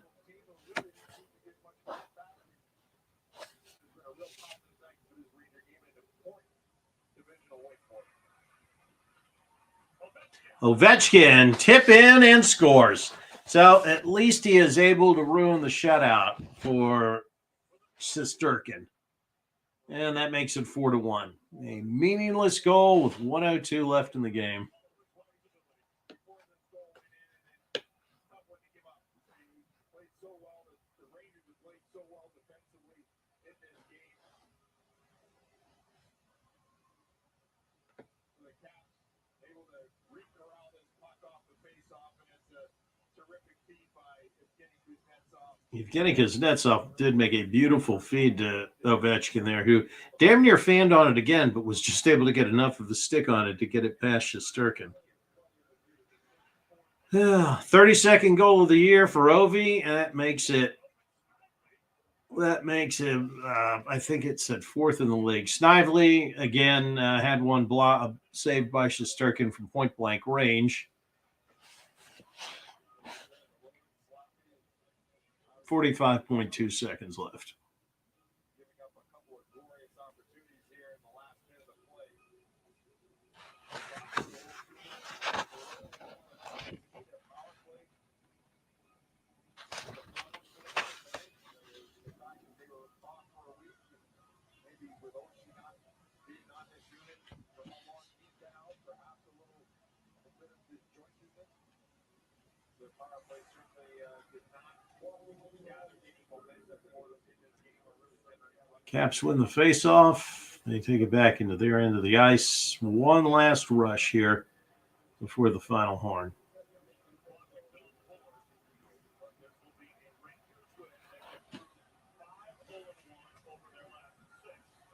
Ovechkin tip in and scores. So at least he is able to ruin the shutout for Shesterkin. And that makes it 4-1. A meaningless goal with 1:02 left in the game. Evgeny Kuznetsov did make a beautiful feed to Ovechkin there, who damn near fanned on it again, but was just able to get enough of the stick on it to get it past Shesterkin. 32nd goal of the year for Ovi, and that makes him, I think it's at 4th in the league. Snively, again, had one saved by Shesterkin from point-blank range. 45.2 seconds left. Caps win the faceoff. They take it back into their end of the ice. One last rush here before the final horn.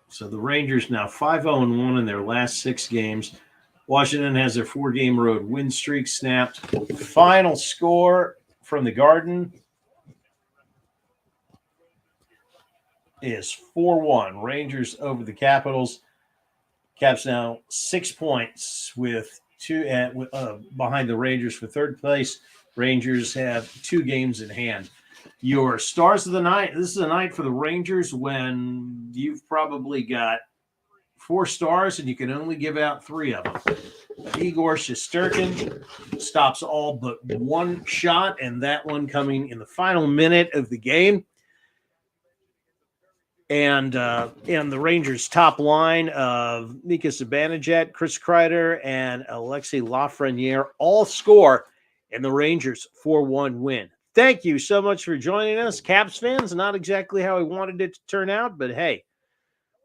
So the Rangers now 5-0-1 in their last 6 games. Washington has their 4-game road win streak snapped. Final score from the Garden is 4-1. Rangers over the Capitals. Caps now 6 points with 2 behind the Rangers for 3rd place. Rangers have 2 games in hand. Your stars of the night. This is a night for the Rangers when you've probably got 4 stars and you can only give out 3 of them. Igor Shesterkin stops all but 1 shot, and that one coming in the final minute of the game. And the Rangers' top line of Mika Zibanejad, Chris Kreider, and Alexei Lafreniere all score in the Rangers' 4-1 win. Thank you so much for joining us, Caps fans. Not exactly how we wanted it to turn out, but hey,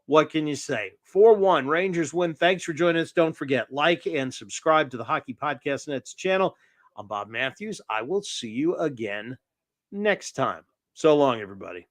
what can you say? 4-1, Rangers win. Thanks for joining us. Don't forget, like and subscribe to the Hockey Podcast Net's channel. I'm Bob Matthews. I will see you again next time. So long, everybody.